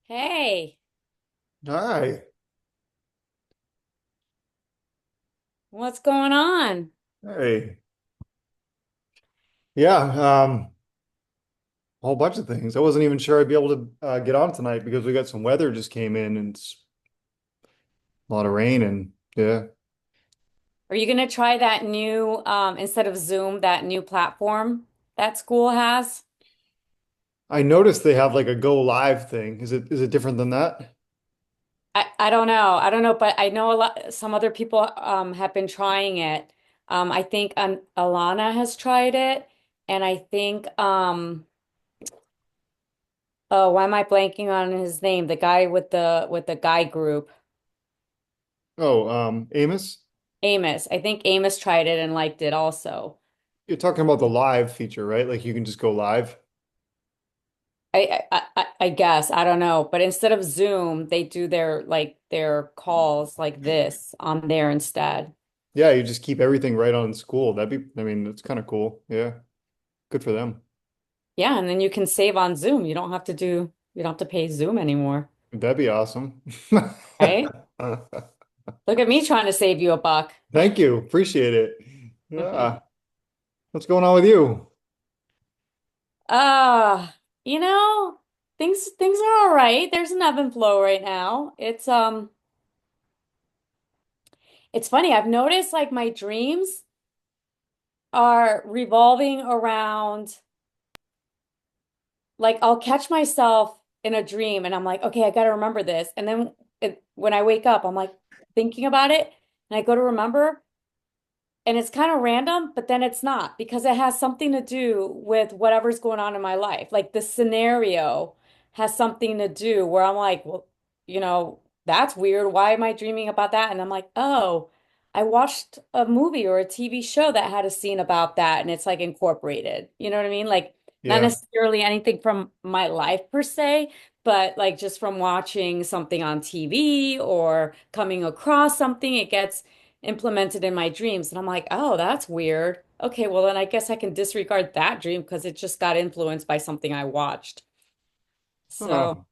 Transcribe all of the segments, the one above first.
Hey, Hi. what's going on? Hey. Yeah, a whole bunch of things. I wasn't even sure I'd be able to get on tonight because we got some weather just came in and it's a lot of rain and yeah. Are you gonna try that new, instead of Zoom, that new platform that school has? I noticed they have like a go live thing. Is it different than that? I don't know. I don't know, but I know some other people have been trying it. I think Alana has tried it, and I think oh, why am I blanking on his name? The guy with the guy group, Oh, Amos, Amos. I think Amos tried it and liked it also. you're talking about the live feature, right? Like you can just go live. I guess I don't know, but instead of Zoom, they do their calls like this on there instead. Yeah, you just keep everything right on school. I mean, it's kind of cool. Yeah, good for them. Yeah, and then you can save on Zoom. You don't have to pay Zoom anymore, That'd be awesome. right? Look at me trying to save you a buck. Thank you. Appreciate it. Yeah. What's going on with you? Uh, you know, things are all right. There's an ebb and flow right now. It's funny. I've noticed like my dreams are revolving around. Like I'll catch myself in a dream and I'm like, okay, I got to remember this. And then when I wake up, I'm like thinking about it and I go to remember and it's kind of random, but then it's not because it has something to do with whatever's going on in my life. Like the scenario has something to do where I'm like, well, that's weird. Why am I dreaming about that? And I'm like, oh, I watched a movie or a TV show that had a scene about that and it's like incorporated. You know what I mean? Like not Yeah. necessarily anything from my life per se, but like just from watching something on TV or coming across something, it gets implemented in my dreams. And I'm like, oh, that's weird. Okay, well, then I guess I can disregard that dream because it just got influenced by something I watched. So Oh,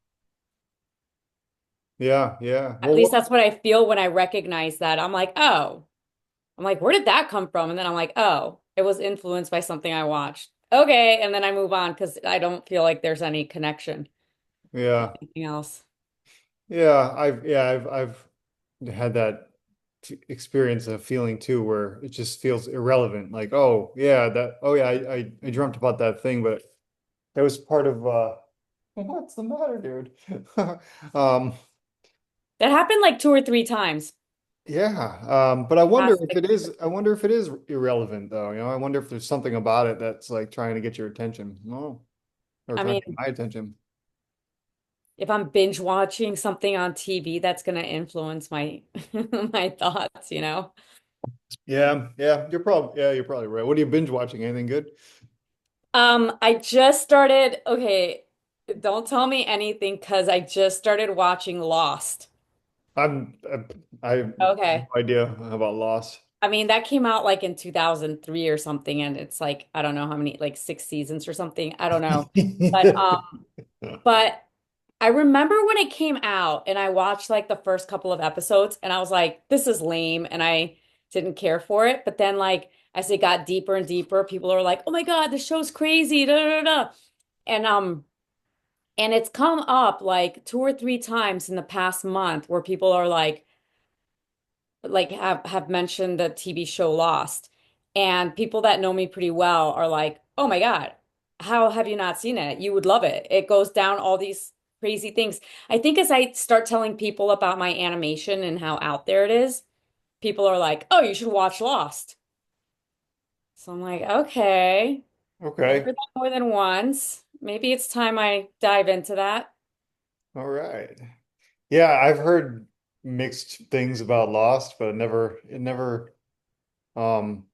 yeah, yeah. at Well, least that's what I feel when I recognize that. I'm like, where did that come from? And then I'm like, oh, it was influenced by something I watched. Okay. And then I move on because I don't feel like there's any connection with yeah. anything else. I've had that experience of feeling too where it just feels irrelevant. Like, oh yeah, I dreamt about that thing, but that was part of what's the matter, dude? Um, That happened like two or three times. yeah. But I wonder Past if 6 months. I wonder if it is irrelevant though. I wonder if there's something about it that's like trying to get your attention. No, or I trying mean, to get my attention. if I'm binge watching something on TV, that's going to influence my my thoughts, you know? You're probably right. What are you binge watching? Anything good? I just started, okay, don't tell me anything because I just started watching Lost. I have no Okay. idea about Lost. I mean, that came out like in 2003 or something, and it's like, I don't know how many, like 6 seasons or something. I don't know. But but I remember when it came out and I watched like the first couple of episodes and I was like, this is lame, and I didn't care for it. But then like as it got deeper and deeper, people are like, oh my God, the show's crazy, da da da. Da. And and it's come up like two or three times in the past month where people are like have mentioned the TV show Lost. And people that know me pretty well are like, "Oh my God, how have you not seen it? You would love it. It goes down all these crazy things." I think as I start telling people about my animation and how out there it is, people are like, "Oh, you should watch Lost." So I'm like, "Okay, I've Okay. heard that more than once. Maybe it's time I dive into that." All right. Yeah, I've heard mixed things about Lost, but it never, um,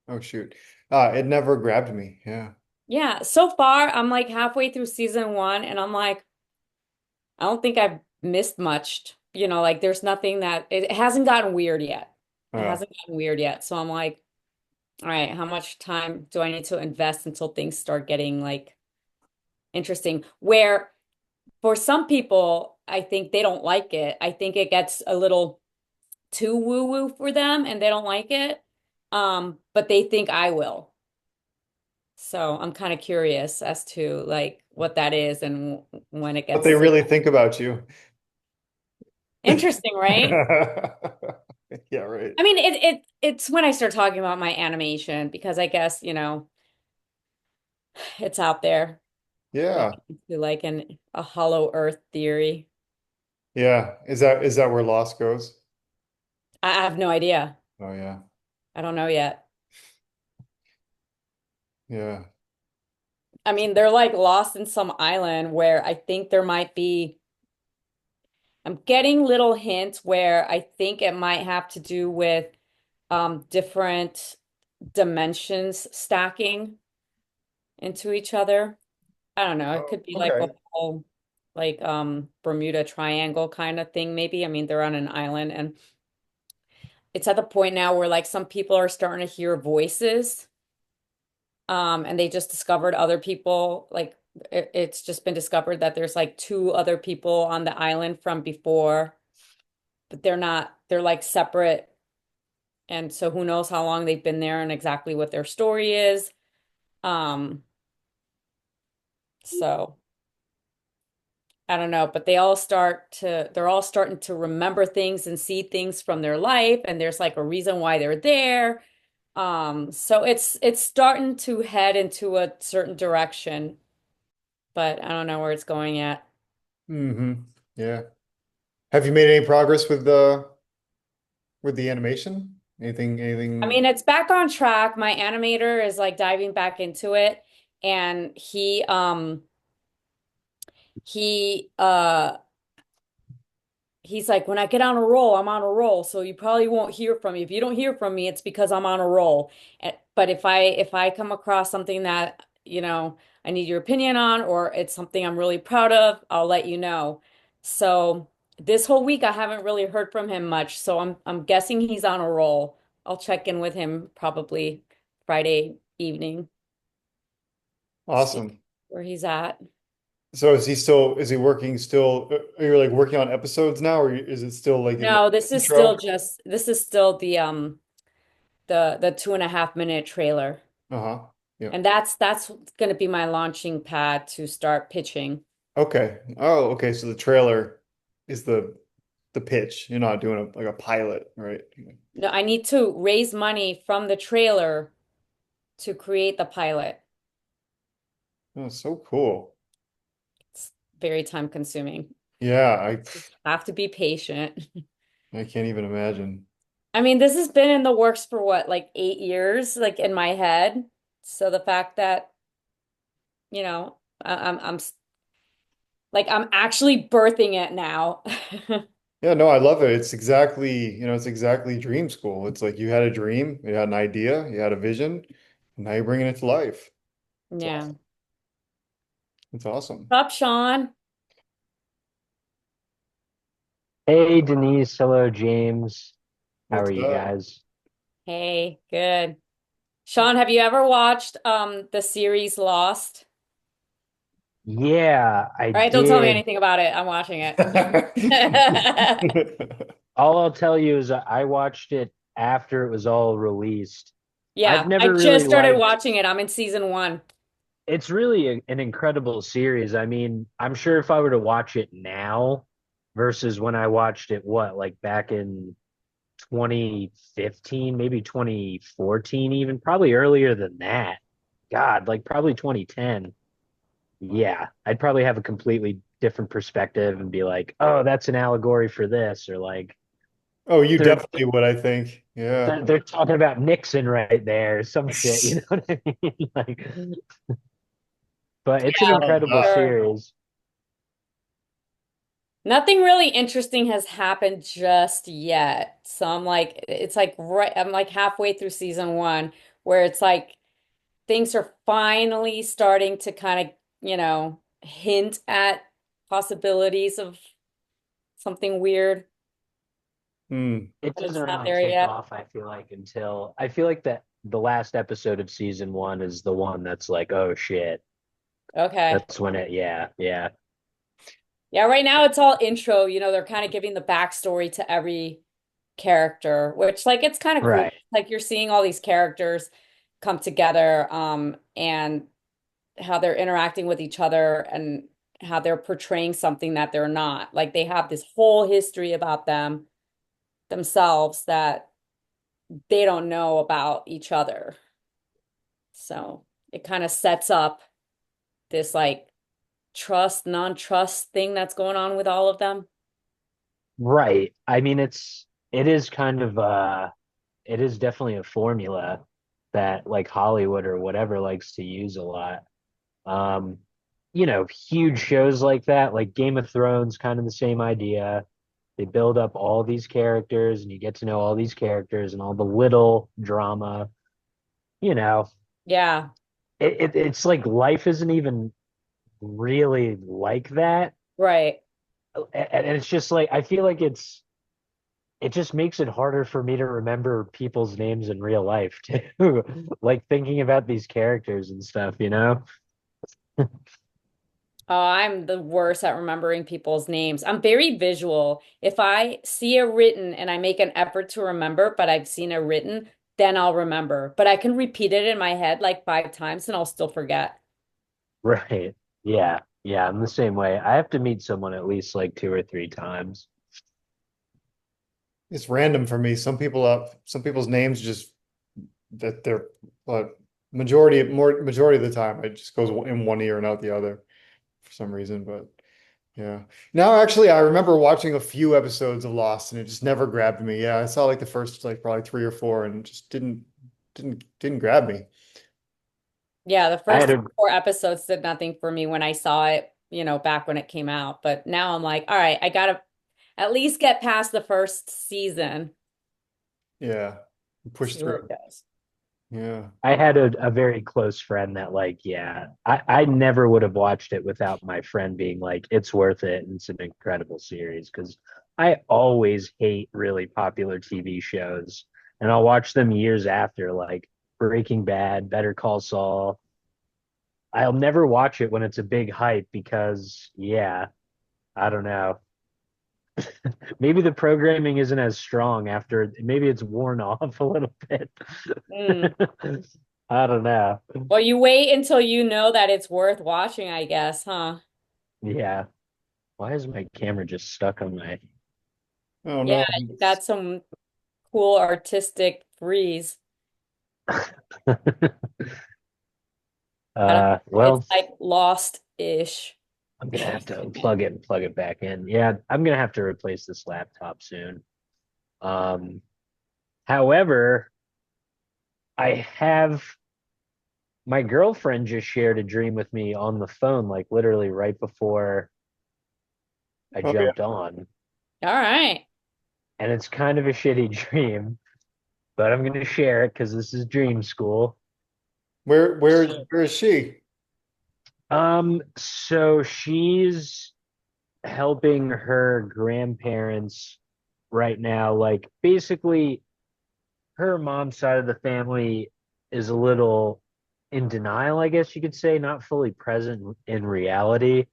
oh shoot. It never grabbed me. Yeah. Yeah, so far I'm like halfway through season one and I'm like, I don't think I've missed much. Like there's nothing that it hasn't gotten weird yet. It Oh, hasn't gotten weird yet. So I'm like, all right, how much time do I need to invest until things start getting like interesting? Where for some people, I think they don't like it. I think it gets a little too woo-woo for them and they don't like it. But they think I will. So I'm kind of curious as to like what that is and when it What they gets really think about you. interesting, right? Yeah, right. I mean, it's when I start talking about my animation because I guess, it's out there. Looking Yeah. into like a hollow earth theory. Yeah. Is that where Lost goes? I have no idea. Oh yeah. I don't know yet. Yeah. I mean, they're like lost in some island where I think there might be, I'm getting little hints where I think it might have to do with different dimensions stacking into each other. I don't know. It Oh, could be like a okay. whole like Bermuda Triangle kind of thing, maybe. I mean, they're on an island and it's at the point now where like some people are starting to hear voices. And they just discovered other people, like it's just been discovered that there's like two other people on the island from before, but they're like separate. And so who knows how long they've been there and exactly what their story is. Um, so I don't know, but they're all starting to remember things and see things from their life, and there's like a reason why they're there. So it's starting to head into a certain direction, but I don't know where it's going yet. Mm-hmm. Yeah. Have you made any progress with the animation? I Anything? mean, it's back on track. My animator is like diving back into it, and he he's like, when I get on a roll, I'm on a roll. So you probably won't hear from me. If you don't hear from me, it's because I'm on a roll. But if I come across something that, I need your opinion on, or it's something I'm really proud of, I'll let you know. So this whole week I haven't really heard from him much. So I'm guessing he's on a roll. I'll check in with him probably Friday evening, see Awesome. where he's at. So is he working still? Are you like working on episodes now, or is it still like in the No, intro? this is still the 2.5 minute trailer. Uh-huh. Yeah. And that's going to be my launching pad to start pitching. Okay. Oh, okay. So the trailer is the pitch. You're not doing like a pilot, right? No, I need to raise money from the trailer to create the pilot. Oh, so cool. It's very time consuming. Yeah, Have to be patient. I can't even imagine. I mean, this has been in the works for what, like 8 years, like in my head. So the fact that, like I'm actually birthing it now. Yeah, no, I love it. It's exactly Dream School. It's like you had a dream, you had an idea, you had a vision, and now you're bringing it to life. It's Yeah. awesome. It's awesome. What's up, Sean? Hey Denise, hello James. How are What's you up? guys? Hey, good. Sean, have you ever watched the series Lost? Yeah, I All right, don't tell me did. anything about it. I'm watching it. All I'll tell you is I watched it after it was all released. I've Yeah, I never just really started liked watching it. I'm in season one. it's really an incredible series. I mean, I'm sure if I were to watch it now versus when I watched it, what, like back in 2015, maybe 2014, even probably earlier than that. God, like probably 2010. Yeah, I'd probably have a completely different perspective and be like, "Oh, that's an allegory for this," or like Oh, you they're definitely would, I think. Yeah. they're talking about Nixon right there, some shit, you know what I mean? Like, but it's an Yeah, Oh, incredible wow. sure. series. Nothing really interesting has happened just yet. So I'm like, I'm like halfway through season one, where it's like things are finally starting to kind of, hint at possibilities of something weird, Hmm. It but doesn't it's not really there take yet. off, I feel like, until I feel like that the last episode of season one is the one that's like, "Oh shit." Okay. That's when it, yeah, yeah. Yeah, right now it's all intro. They're kind of giving the backstory to every character, which like it's kind of cool. Right. Like you're seeing all these characters come together, and how they're interacting with each other and how they're portraying something that they're not. Like they have this whole history about themselves that they don't know about each other. So it kind of sets up this like trust, non-trust thing that's going on with all of them. Right. I mean, it is kind of it is definitely a formula that like Hollywood or whatever likes to use a lot. Um, huge shows like that, like Game of Thrones, kind of the same idea. They build up all these characters and you get to know all these characters and all the little drama, you know. Yeah, It's like life isn't even really like that. right. And it's just like I feel like it just makes it harder for me to remember people's names in real life too. Like thinking about these characters and stuff, you know? Oh, I'm the worst at remembering people's names. I'm very visual. If I see a written and I make an effort to remember, but I've seen a written, then I'll remember. But I can repeat it in my head like 5 times and I'll still forget. Right. Yeah. Yeah, I'm the same way. I have to meet someone at least like two or three times. It's random for me. Some people's names just that they're but majority of the time it just goes in one ear and out the other for some reason. But yeah. Now actually I remember watching a few episodes of Lost and it just never grabbed me. Yeah, I saw like the first like probably three or four and it just didn't grab me. Yeah, the I first had three a or four episodes did nothing for me when I saw it, back when it came out. But now I'm like, all right, I gotta at least get past the first season, Yeah. Push see where through. it goes. Yeah. I had a very close friend that like, yeah, I never would have watched it without my friend being like, it's worth it and it's an incredible series because I always hate really popular TV shows and I'll watch them years after, like Breaking Bad, Better Call Saul. I'll never watch it when it's a big hype because, yeah, I don't know. Maybe the programming isn't as strong after, maybe it's worn off a little bit. Mm. I don't know. Well, you wait until you know that it's worth watching, I guess, huh? Yeah. Why is my camera just stuck on my Oh Yeah, no. you got some cool artistic freeze. I don't know. It's well, like lost-ish. I'm gonna have to unplug it and plug it back in. Yeah, I'm gonna have to replace this laptop soon. Um, however, I have my girlfriend just shared a dream with me on the phone, like literally right before I Oh yeah. jumped on. All right. And it's kind of a shitty dream, but I'm gonna share it because this is Dream School. Where is she? So she's helping her grandparents right now. Like basically her mom's side of the family is a little in denial, I guess you could say, not fully present in reality,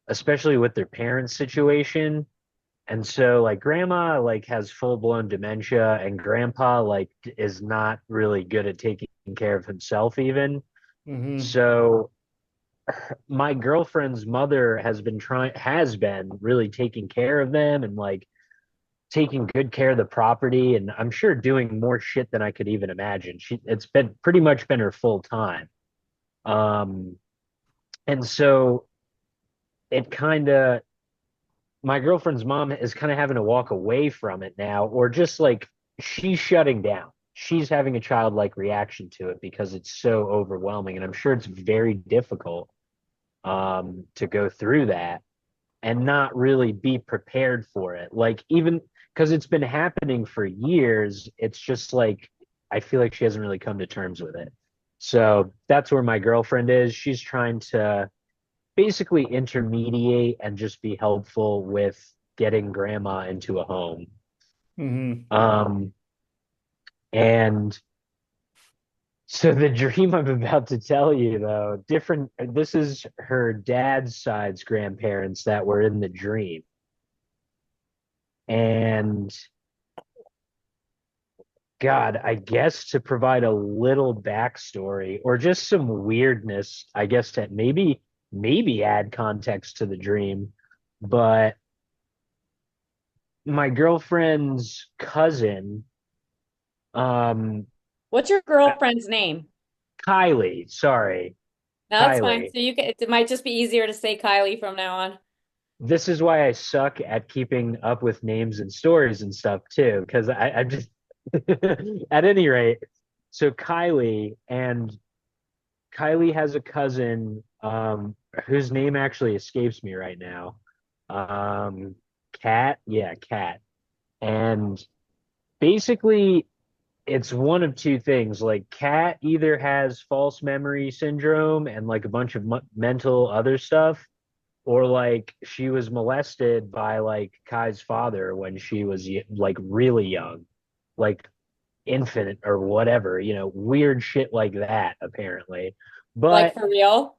especially with their parents' situation. And so like grandma like has full-blown dementia and grandpa like is not really good at taking care of himself even. Hmm. So my girlfriend's mother has been really taking care of them and like taking good care of the property and I'm sure doing more shit than I could even imagine. It's been pretty much been her full time. Um and so it kind of my girlfriend's mom is kind of having to walk away from it now or just like she's shutting down. She's having a childlike reaction to it because it's so overwhelming and I'm sure it's very difficult to go through that and not really be prepared for it. Like even because it's been happening for years, it's just like I feel like she hasn't really come to terms with it. So that's where my girlfriend is. She's trying to basically intermediate and just be helpful with getting grandma into a home. Hmm. Um, and So the dream I'm about to tell you, though, different. This is her dad's side's grandparents that were in the dream, and God, I guess to provide a little backstory or just some weirdness, I guess to maybe add context to the dream, but my girlfriend's cousin, um, What's your girlfriend's name? Kylie, sorry, No, that's fine. Kylie. So you can, it might just be easier to say Kylie from now on. This is why I suck at keeping up with names and stories and stuff too, because I'm just at any rate. So Kylie has a cousin whose name actually escapes me right now. Um, Cat, yeah, Cat. And basically it's one of two things. Like Cat either has false memory syndrome and like a bunch of mental other stuff, or like she was molested by like Kai's father when she was like really young, like infant or whatever, weird shit like that apparently. Like But for real?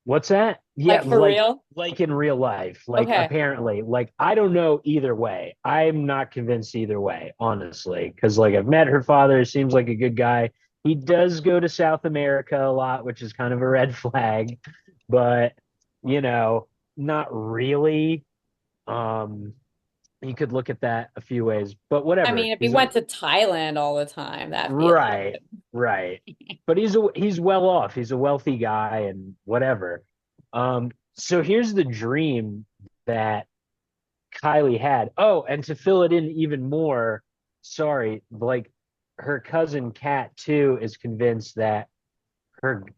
what's that? Yeah, Like for real? like in real life, like Okay. apparently, like I don't know either way. I'm not convinced either way, honestly, because like I've met her father, seems like a good guy. He does go to South America a lot, which is kind of a red flag, but you know, not really. Um, you could look at that a few ways, but I whatever. mean, if he went to Thailand all the time, that'd be a little Right, right. But he's well off. He's a wealthy guy and whatever. So here's the dream that Kylie had. Oh, and to fill it in even more, sorry, like her cousin Kat too is convinced that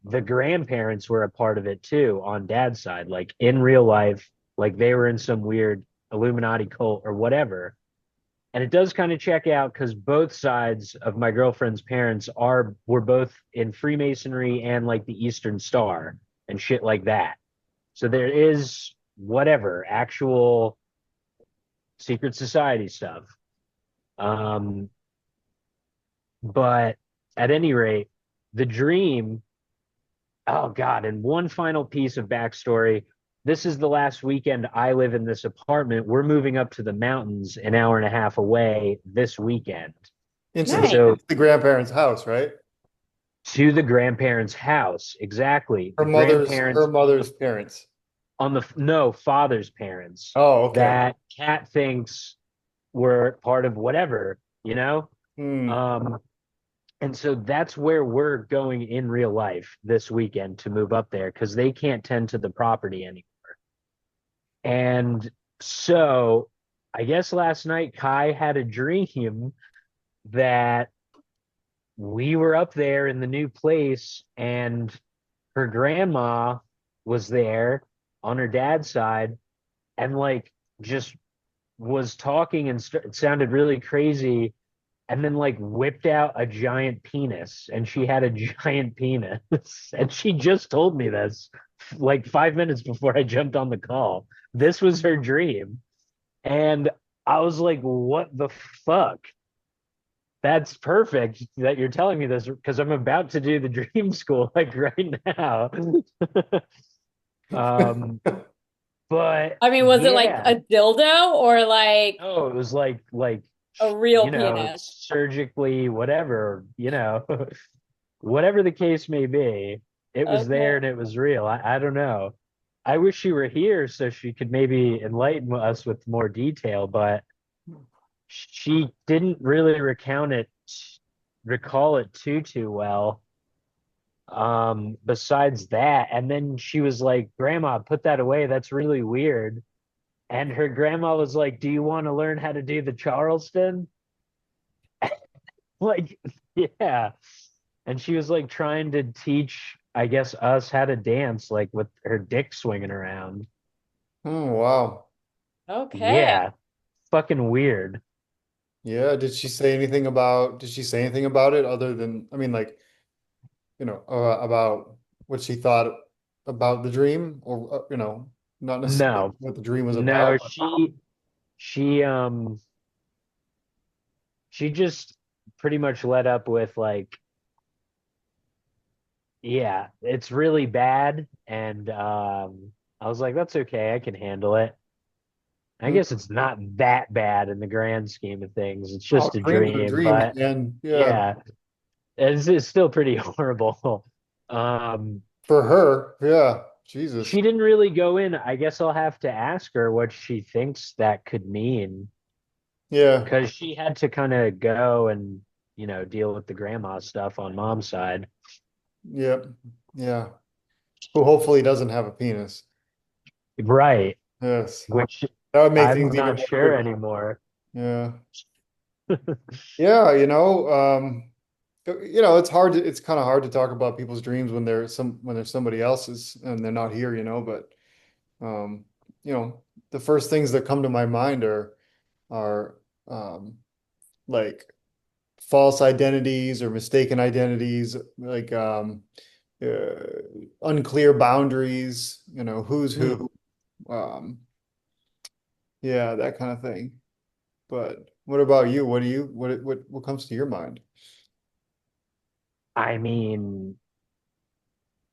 the grandparents were a part of it too on dad's side, like in real life, like they were in some weird Illuminati cult or whatever. And it does kind of check out because both sides of my girlfriend's parents were both in Freemasonry and like the Eastern Star and shit like that. So there is whatever actual secret society stuff. Um, but at any rate, the dream, oh God, and one final piece of backstory. This is the last weekend I live in this apartment. We're moving up to the mountains an hour and a half away this weekend. And nice. so Into the grandparents' house, right? to the grandparents' house. Exactly. Her The mother's grandparents mother's parents. on the no father's parents Oh, okay. that Cat thinks were part of whatever, you know? Hmm. Um, and so that's where we're going in real life this weekend to move up there because they can't tend to the property anymore. And so I guess last night Kai had a dream that we were up there in the new place and her grandma was there on her dad's side and like just was talking and it sounded really crazy and then like whipped out a giant penis and she had a giant penis and she just told me this like 5 minutes before I jumped on the call. This was her dream and I was like, what the fuck? That's perfect that you're telling me this because I'm about to do the dream school like right now. Um, but I mean, was it like yeah, a dildo or like oh, it was like a real penis? surgically whatever, whatever the case may be, it was there Okay. and it was real. I don't know. I wish she were here so she could maybe enlighten us with more detail, but she didn't really recall it too well. Besides that, and then she was like, "Grandma, put that away. That's really weird." And her grandma was like, "Do you want to learn how to do the Charleston?" Like, yeah. And she was like trying to teach, I guess, us how to dance, like with her dick swinging around. Oh, wow. Okay. Yeah, fucking weird. Yeah. Did she say anything about it other than, I mean, like, about what she thought about the dream or, not necessarily No, what the dream was no, about. she, she just pretty much led up with like, yeah, it's really bad. And I was like, that's okay, I can handle it. I guess Mm. it's not that bad in the grand scheme of things. It's Oh, just a dreams are dream, dreams, but man. Yeah. yeah, it's still pretty horrible. Um, For her, yeah. Jesus. she didn't really go in. I guess I'll have to ask her what she thinks that could mean Yeah. because she had to kind of go and, deal with the grandma stuff on mom's side. Yep. Yeah. Who hopefully doesn't have a penis. Right. Yes. Which That would make I'm things even not more sure creepy. anymore. Yeah. Yeah, it's hard it's kind of hard to talk about people's dreams when when there's somebody else's and they're not here, but um, you know, the first things that come to my mind are like false identities or mistaken identities, like unclear boundaries, who's Hmm. who, um, yeah, that kind of thing. But what about you? What comes to your mind? I mean,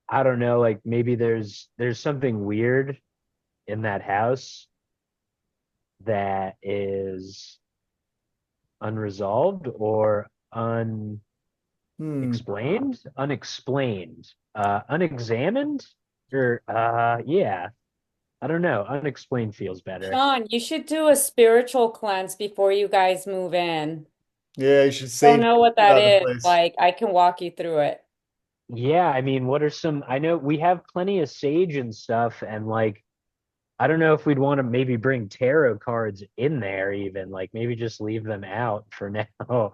I don't know, like maybe there's something weird in that house that is unresolved or Hmm. unexamined, or yeah, I don't know. Unexplained feels better. Sean, you should do a spiritual cleanse before you guys move in. Yeah, you should Don't sage know what it that out of the is. place. Like, I can walk you through it. Yeah, I mean, what are some, I know we have plenty of sage and stuff, and like I don't know if we'd want to maybe bring tarot cards in there even, like maybe just leave them out for now.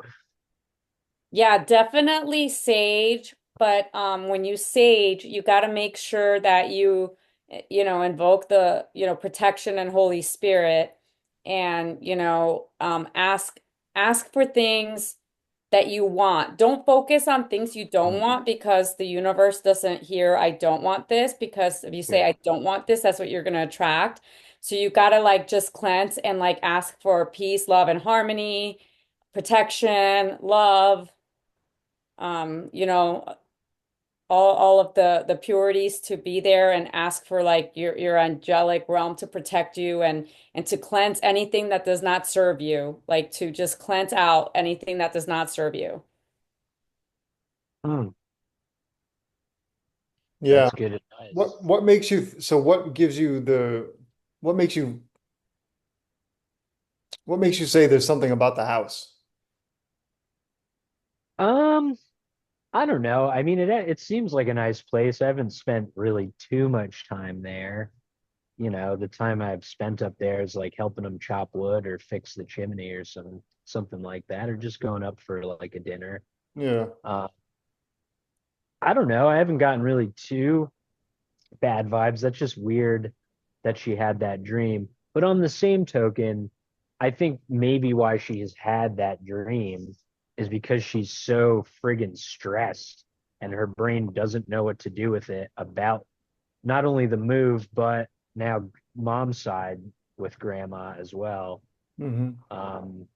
Yeah, definitely sage, but when you sage, you got to make sure that invoke the, protection and Holy Spirit and, ask for things that you want. Don't focus on things you don't want because the universe doesn't hear I don't want this, because if you say Sure. I don't want this, that's what you're going to attract. So you got to like just cleanse and like ask for peace, love, and harmony, protection, love, you know, all of the purities to be there, and ask for like your angelic realm to protect you, and to cleanse anything that does not serve you, like to just cleanse out anything that does not serve you. Hmm, Yeah. that's good advice. What makes you so what gives you what makes you what makes you say there's something about the house? Um, I don't know. I mean, it seems like a nice place. I haven't spent really too much time there. The time I've spent up there is like helping them chop wood or fix the chimney or something like that, or just going up for like a dinner. Yeah. Uh, I don't know. I haven't gotten really too bad vibes. That's just weird that she had that dream. But on the same token, I think maybe why she has had that dream is because she's so friggin' stressed and her brain doesn't know what to do with it about not only the move, but now mom's side with grandma as well. Hmm. Um,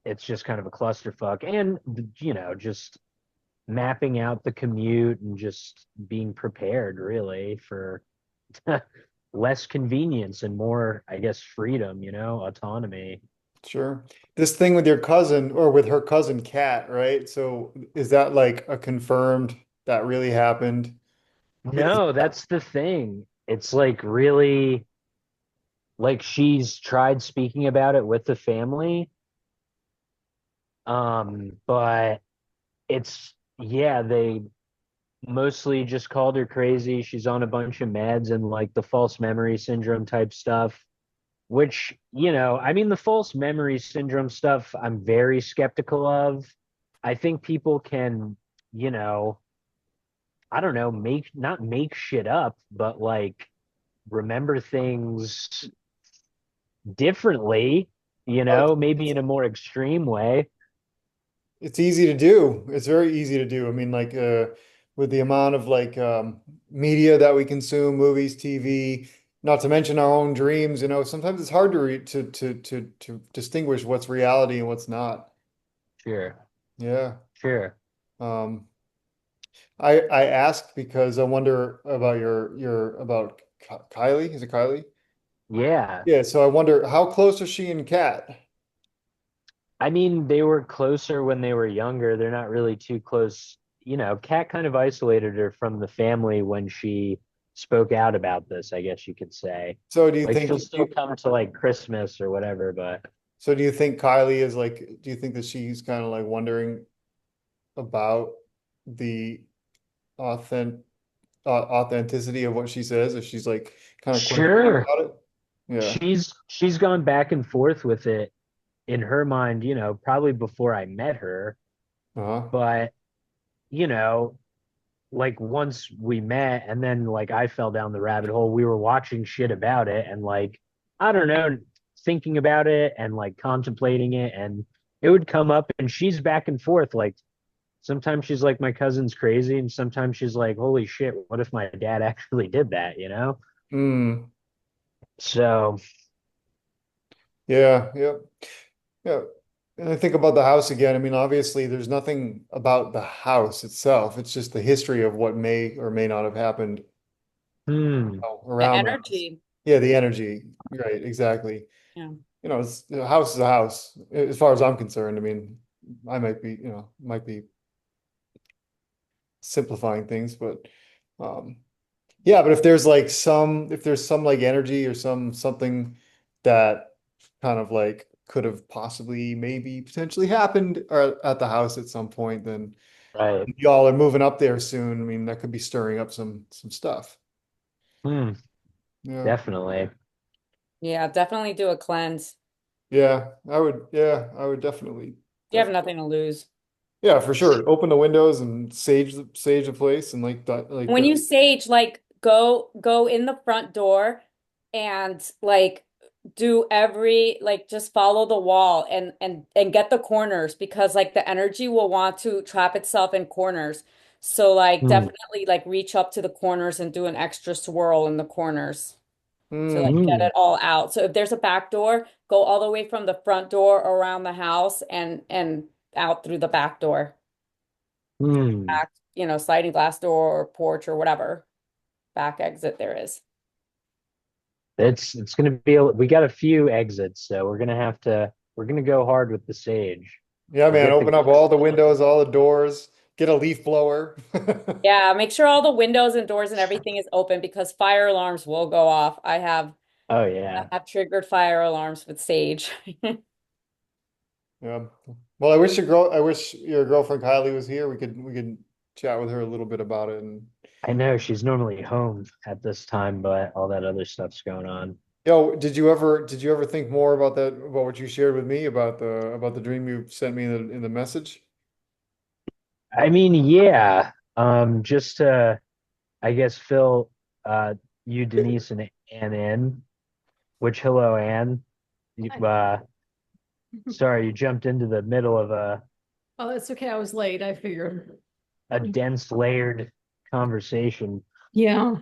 it's just kind of a clusterfuck. And, just mapping out the commute and just being prepared really for less convenience and more, I guess, freedom, autonomy. Sure. This thing with your cousin or with her cousin Kat, right? So is that like a confirmed that really happened? Because No, that's the thing. It's like really like she's tried speaking about it with the family. But it's yeah, they mostly just called her crazy. She's on a bunch of meds and like the false memory syndrome type stuff, which, I mean, the false memory syndrome stuff, I'm very skeptical of. I think people can, you know, I don't know, not make shit up, but like remember things differently, maybe in a more extreme way. it's easy to do. It's very easy to do. I mean, like with the amount of like media that we consume, movies, TV, not to mention our own dreams, sometimes it's hard to to distinguish what's reality and what's not. Sure, Yeah. sure. Um, I asked because I wonder about about Kylie. Is it Kylie? Yeah. Yeah, so I wonder how close are she and Kat? I mean, they were closer when they were younger. They're not really too close. You know, Kat kind of isolated her from the family when she spoke out about this, I guess you could say. So do you Like think she'll still come to like Christmas or whatever, but do you think Kylie is like do you think that she's kind of like wondering about the authentic authenticity of what she says if she's like kind of questioning sure. about it? Yeah. She's gone back and forth with it in her mind, you know, probably before I met her, Uh-huh. but you know, like once we met and then like I fell down the rabbit hole, we were watching shit about it and like I don't know, thinking about it and like contemplating it and it would come up and she's back and forth like sometimes she's like my cousin's crazy and sometimes she's like holy shit, what if my dad actually did that, you know? Mm. So, Yeah, yeah. Yeah. And I think about the house again. I mean, obviously there's nothing about the house itself. It's just the history of what may or may not have happened The around the house. energy. Yeah, the energy. Right, exactly. Yeah. The house is a house, as far as I'm concerned. I mean, I might be, might be simplifying things, but um, yeah, but if there's some like energy or something that kind of like could have possibly maybe potentially happened or at the house at some point, then right. y'all are moving up there soon. I mean, that could be stirring up some stuff. Hmm, Yeah. definitely. Yeah, definitely do a cleanse. Yeah, I would definitely You have definitely nothing to lose. yeah, for sure. Open the windows and sage the place and When you sage, like go in the front door and like do every like just follow the wall and get the corners because like the energy will want to trap itself in corners. So like Hmm. definitely like reach up to the corners and do an extra swirl in the corners to like mm, get Hmm. it all out. So if there's a back door, go all the way from the front door around the house and out through the back door. Hmm. Back, sliding glass door or porch or whatever back exit there is. It's gonna be we got a few exits, so we're gonna go hard with the sage. yeah, We'll man, get the open up all the windows, all the doors, get a leaf blower. Yeah, make sure all the windows and doors and everything is open because fire alarms will go off. oh I yeah. have triggered fire alarms with sage. Yeah. Well, I wish your girlfriend Kylie was here. We could chat with her a little bit about it. And I know she's normally home at this time, but all that other stuff's going on. yo, did you ever think more about about what you shared with me about the dream you sent me in the message? I mean, yeah. Just to I guess fill you, Denise, and Ann in, which hello Ann. You, I- sorry, you jumped into the middle of Oh, it's okay. I was late. I figured. a dense layered conversation. Yeah.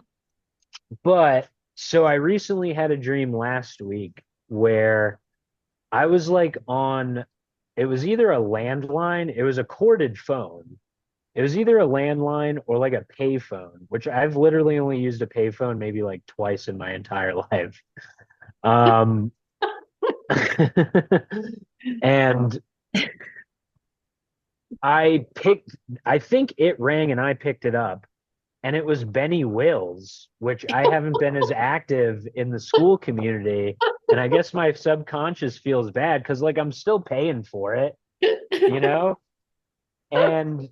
But so I recently had a dream last week where I was like on, it was either a landline, it was a corded phone. It was either a landline or like a payphone, which I've literally only used a payphone maybe like twice in my entire life. Um, and I picked, I think it rang and I picked it up. And it was Benny Wills, which I haven't been as active in the school community. And I guess my subconscious feels bad because like I'm still paying for it, you know? And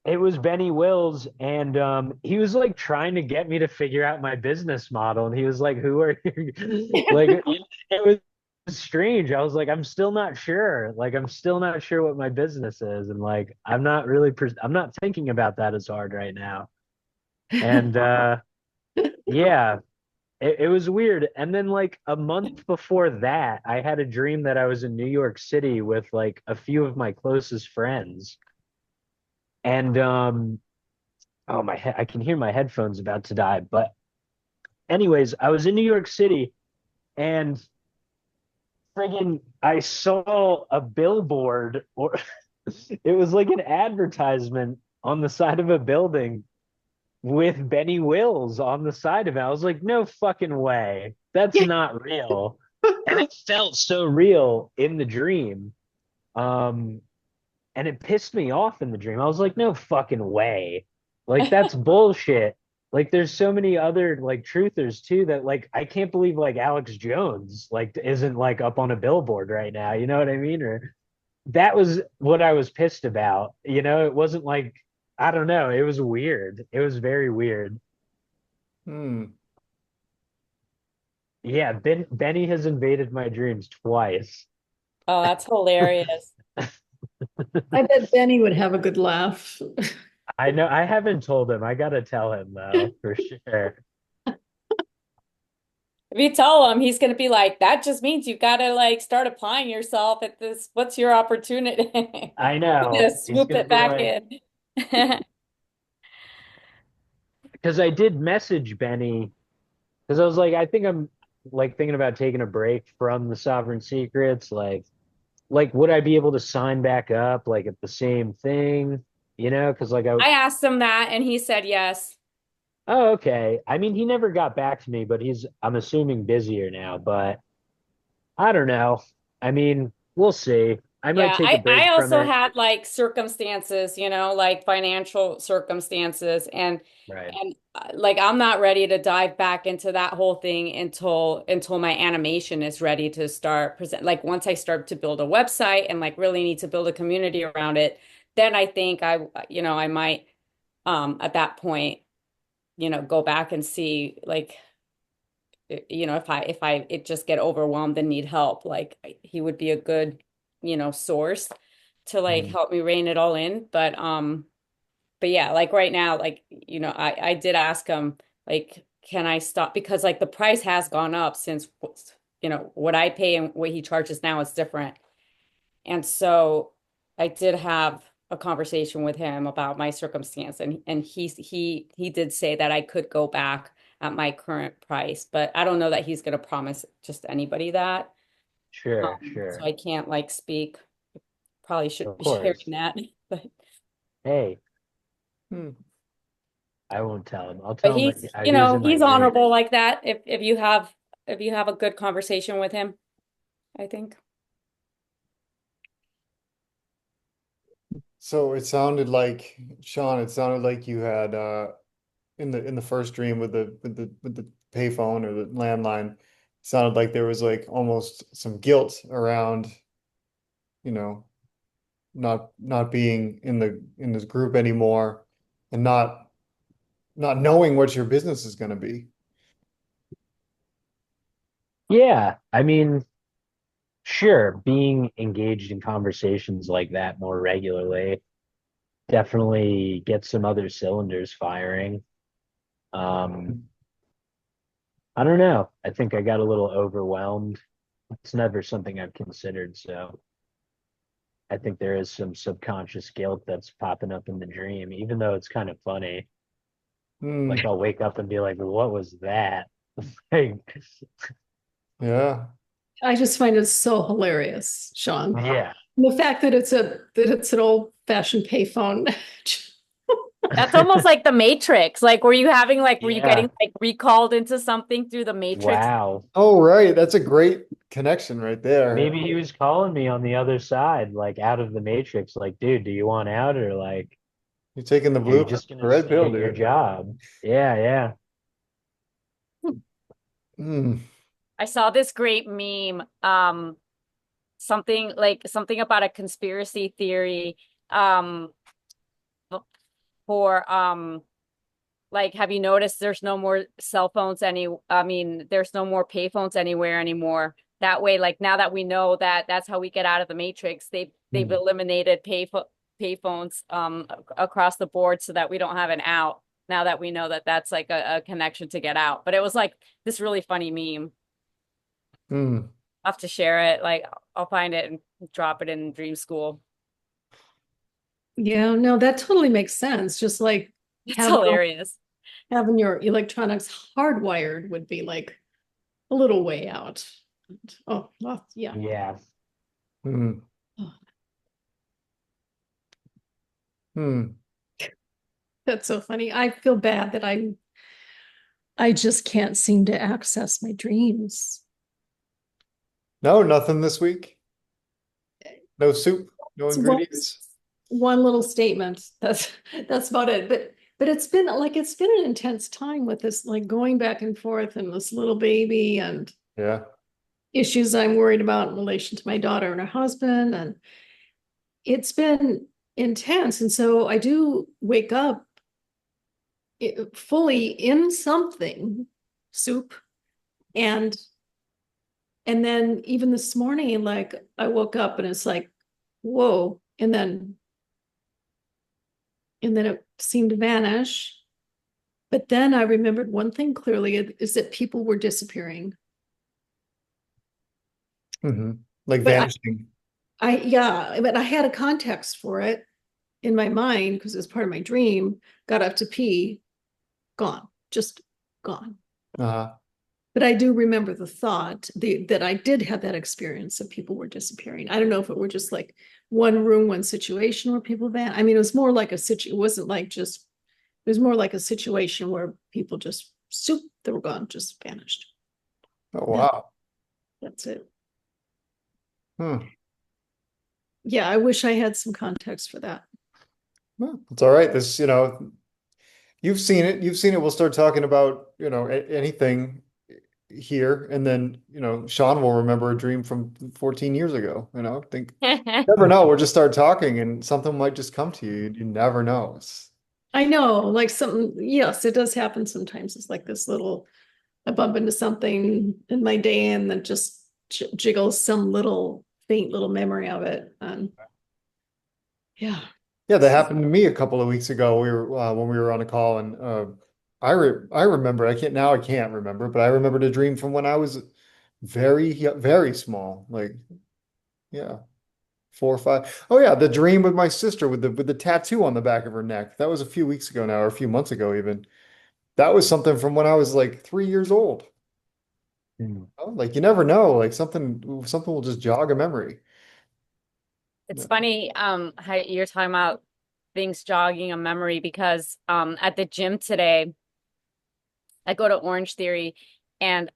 it was Benny Wills, and he was like trying to get me to figure out my business model. And he was like, "Who are you?" Like it was strange. I was like, "I'm still not sure. Like I'm still not sure what my business is, and like I'm not really I'm not thinking about that as hard right now." And yeah, it was weird. And then like a month before that, I had a dream that I was in New York City with like a few of my closest friends. And oh my I can hear my headphones about to die. But anyways, I was in New York City and friggin' I saw a billboard or it was like an advertisement on the side of a building with Benny Wills on the side of it. I was like, no fucking way. That's not real. And it felt so real in the dream. Um, and it pissed me off in the dream. I was like, no fucking way. Like that's bullshit. Like there's so many other like truthers too that like I can't believe like Alex Jones like isn't like up on a billboard right now. You know what I mean? Or that was what I was pissed about. You know, it wasn't like I don't know. It was weird. It was very weird. Hmm. Yeah, Benny has invaded my dreams twice. Oh, that's hilarious. I bet Benny would have a good laugh. I know I haven't told him. I gotta tell him though, for sure. If you tell him, he's going to be like, that just means you got to like start applying yourself at this. What's your opportunity? I You know. He's swoop gonna it be back like, in. because I did message Benny because I was like, I think I'm like thinking about taking a break from the Sovereign Secrets. Like would I be able to sign back up like at the same thing? You know, because like I I asked him that and he said yes. oh okay. I mean, he never got back to me, but he's I'm assuming busier now. But I don't know. I mean, we'll see. I might Yeah, take a break I from also it. had like circumstances, like financial circumstances Right. and like I'm not ready to dive back into that whole thing until my animation is ready to start present. Like once I start to build a website and like really need to build a community around it, then I think I might at that point, go back and see like if I it just get overwhelmed and need help, like he would be a good, source to like Mm, help me rein it all in. But yeah, like right now, like, I did ask him, like, can I stop? Because like the price has gone up since, what I pay and what he charges now is different. And so I did have a conversation with him about my circumstance and he did say that I could go back at my current price, but I don't know that he's going to promise just anybody that. sure, So sure. I can't like speak. Probably shouldn't Of be sharing course. that, but Hey, Hmm. I won't tell him. I'll but tell him he's, that he was in my he's dream. honorable like that if you have a good conversation with him, I think. So it sounded like, Sean, it sounded like you had in the first dream with the payphone or the landline, it sounded like there was like almost some guilt around, you know, not being in this group anymore and not knowing what your business is going to be. Yeah, I mean, sure, being engaged in conversations like that more regularly definitely gets some other cylinders firing. Um, I don't know. I think I got a little overwhelmed. It's never something I've considered, so I think there is some subconscious guilt that's popping up in the dream, even though it's kind of funny. Hmm. Like I'll wake up and be like, "What was that?" Like, Yeah. I just find it so hilarious, Sean. yeah. The fact that it's an old fashioned payphone. That's almost like the Matrix. Like, were you getting Yeah. like recalled into something through the Matrix? Wow. Oh, right. That's a great connection right there. Maybe he was calling me on the other side, like out of the matrix, like, dude, do you want out or like You're taking the are you blue just the gonna red stay pill, at your dude. job? Yeah, yeah. Hmm. I saw this great meme, something about a conspiracy theory, um, for like, have you noticed there's no more cell phones I mean, there's no more payphones anywhere anymore. That way, like now that we know that that's how we get out of the matrix, they've Hmm. eliminated payphones across the board so that we don't have an out. Now that we know that that's like a connection to get out. But it was like this really funny meme. Hmm. I'll have to share it. Like I'll find it and drop it in Dream School. Yeah, no, that totally makes sense. Just like It's having hilarious. having your electronics hardwired would be like a little way out. Oh, well, yeah. Yeah. Hmm. Oh, Hmm. That's so funny. I feel bad that I just can't seem to access my dreams. No, nothing this week. No soup, no It's one ingredients. one little statement. That's about it. But it's been an intense time with this, like going back and forth and this little baby and Yeah. issues I'm worried about in relation to my daughter and her husband. And it's been intense. And so I do wake up fully in something, soup, and and then even this morning, like I woke up and it's like, whoa, and then it seemed to vanish. But then I remembered one thing clearly is that people were disappearing. Hmm. Like But vanishing. yeah, but I had a context for it in my mind because it was part of my dream. Got up to pee, gone, just gone. Uh-huh. But I do remember the thought that I did have that experience of people were disappearing. I don't know if it were just like one room, one situation where people van. I mean, it was more like a situation. It wasn't like just. It was more like a situation where people just soup, they were gone, just vanished. Oh, Yeah, wow. that's it. Hmm. Yeah, I wish I had some context for that. Well, it's all right. This, you've seen it. You've seen it. We'll start talking about, anything here. And then, Sean will remember a dream from 14 years ago. Think, never know. We'll just start talking and something might just come to you. You never know. I know, like something, yes, it does happen sometimes. It's like this little, I bump into something in my day and then just jiggles some little faint little memory of it. And yeah. Yeah, that happened to me a couple of weeks ago. We were when we were on a call, and I remember. I can't remember, but I remembered a dream from when I was very small. Like, yeah, 4 or 5. Oh yeah, the dream with my sister with the tattoo on the back of her neck. That was a few weeks ago now, or a few months ago even. That was something from when I was like 3 years old. Hmm. Oh, like you never know. Like something will just jog a memory. It's Yeah. funny, how you're talking about things jogging a memory because at the gym today, I go to Orange Theory and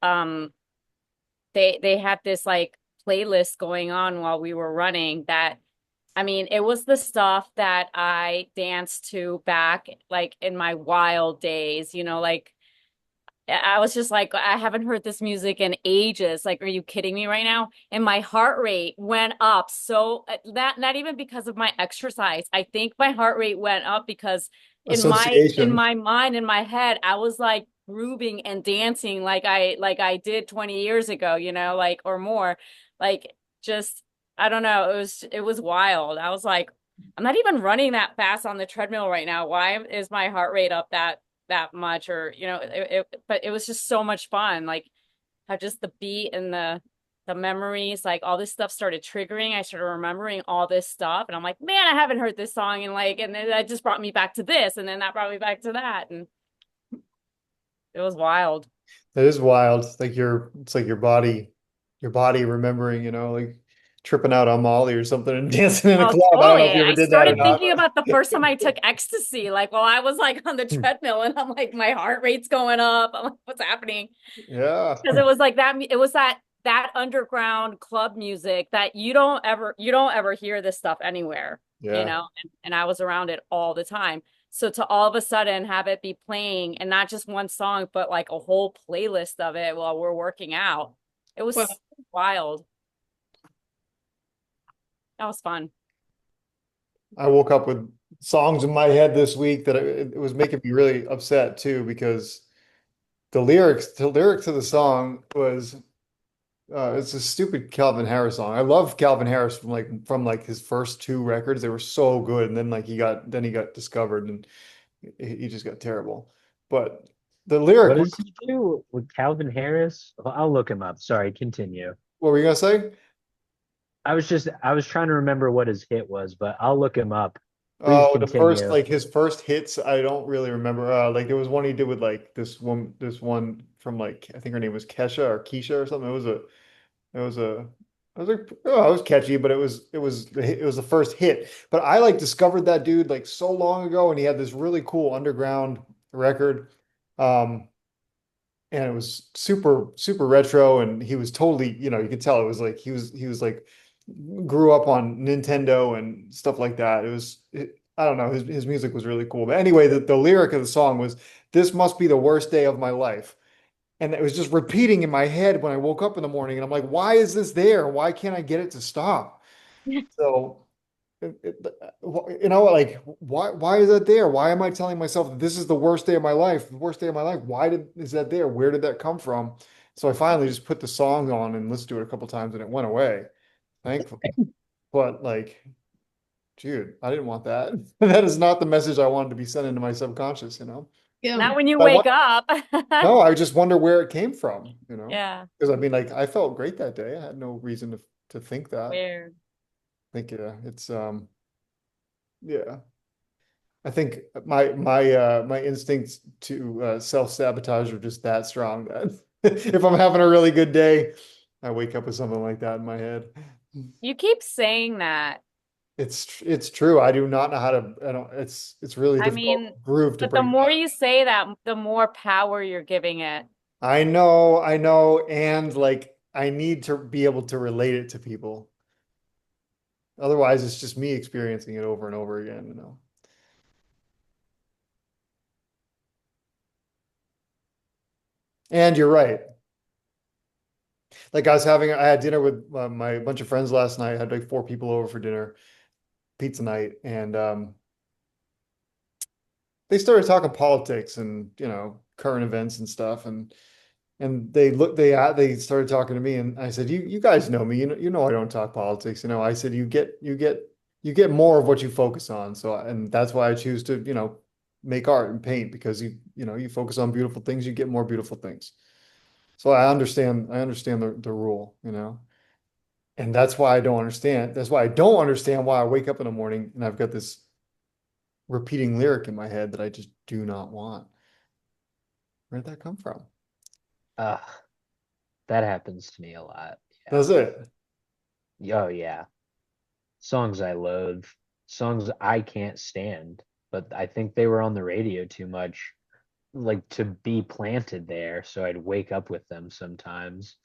they had this like playlist going on while we were running that I mean, it was the stuff that I danced to back like in my wild days, like I was just like, I haven't heard this music in ages. Like, are you kidding me right now? And my heart rate went up. So that not even because of my exercise. I think my heart rate went up because in Association. my mind, in my head, I was like grooving and dancing like I did 20 years ago, like or more. Like just I don't know. It was wild. I was like, I'm not even running that fast on the treadmill right now. Why is my heart rate up that much or but it was just so much fun like how just the beat and the memories like all this stuff started triggering. I started remembering all this stuff and I'm like, man, I haven't heard this song and then that just brought me back to this and then that brought me back to that and it was wild. That is wild. It's like your body remembering, like tripping out on Molly or something and dancing in a Oh, club. I don't know if totally. you ever I did that or started not, thinking about the first time I took ecstasy, like while I was like on the but treadmill and I'm like, my heart rate's going up. I'm like, what's happening? yeah. Because it was like that it was that underground club music that you don't ever hear this stuff anywhere, Yeah. and I was around it all the time. So to all of a sudden have it be playing and not just one song, but like a whole playlist of it while we're working out. It Well, was wild. That was fun. I woke up with songs in my head this week that it was making me really upset too because the lyrics to the song was it's a stupid Calvin Harris song. I love Calvin Harris from like his first two records. They were so good, and then he got discovered and he just got terrible. But the What lyric, does he do with Calvin Harris? Well, I'll look him up. Sorry, continue. what were you gonna say? I was trying to remember what his hit was, but I'll look him up. Please Oh, the first continue. like his first hits, I don't really remember. Like there was one he did with like this one from like I think her name was Kesha or Keisha or something. It was a I was like, oh, it was catchy, but it was the first hit. But I like discovered that dude like so long ago, and he had this really cool underground record. Um, and it was super retro, and he was totally, you could tell it was like he was like grew up on Nintendo and stuff like that. I don't know, his music was really cool. But anyway, the lyric of the song was, "This must be the worst day of my life." And it was just repeating in my head when I woke up in the morning, and I'm like, why is this there? Why can't I get it to stop? So like why is that there? Why am I telling myself that this is the worst day of my life? The worst day of my life. Is that there? Where did that come from? So I finally just put the song on and listened to it a couple times, and it went away, thankfully. But like, dude, I didn't want that. That is not the message I wanted to be sending to my subconscious. Yeah. Not when you I want wake up. No, I just wonder where it came from. Yeah, Because I mean, like, I felt great that day. I had no reason to think that. weird. It's yeah. I think my instincts to self-sabotage are just that strong that if I'm having a really good day, I wake up with something like that in my head. You keep saying that. It's true. I do not know how to, I don't, it's really a I difficult mean, groove to but the break. more you say that, the more power you're giving it. I know, and like I need to be able to relate it to people. Otherwise, it's just me experiencing it over and over again. And you're right. Like I had dinner with my bunch of friends last night. I had like four people over for dinner, pizza night, and they started talking politics and current events and stuff. And they started talking to me, and I said, you guys know me, I don't talk politics. I said you get more of what you focus on. So and that's why I choose to make art and paint, because you focus on beautiful things, you get more beautiful things. So I understand the rule. And that's why I don't understand why I wake up in the morning and I've got this repeating lyric in my head that I just do not want. Where'd that come from? Ugh, that happens to me a lot. Yeah. Does it? Oh yeah. Songs I loathe, songs I can't stand, but I think they were on the radio too much, like to be planted there, so I'd wake up with them sometimes.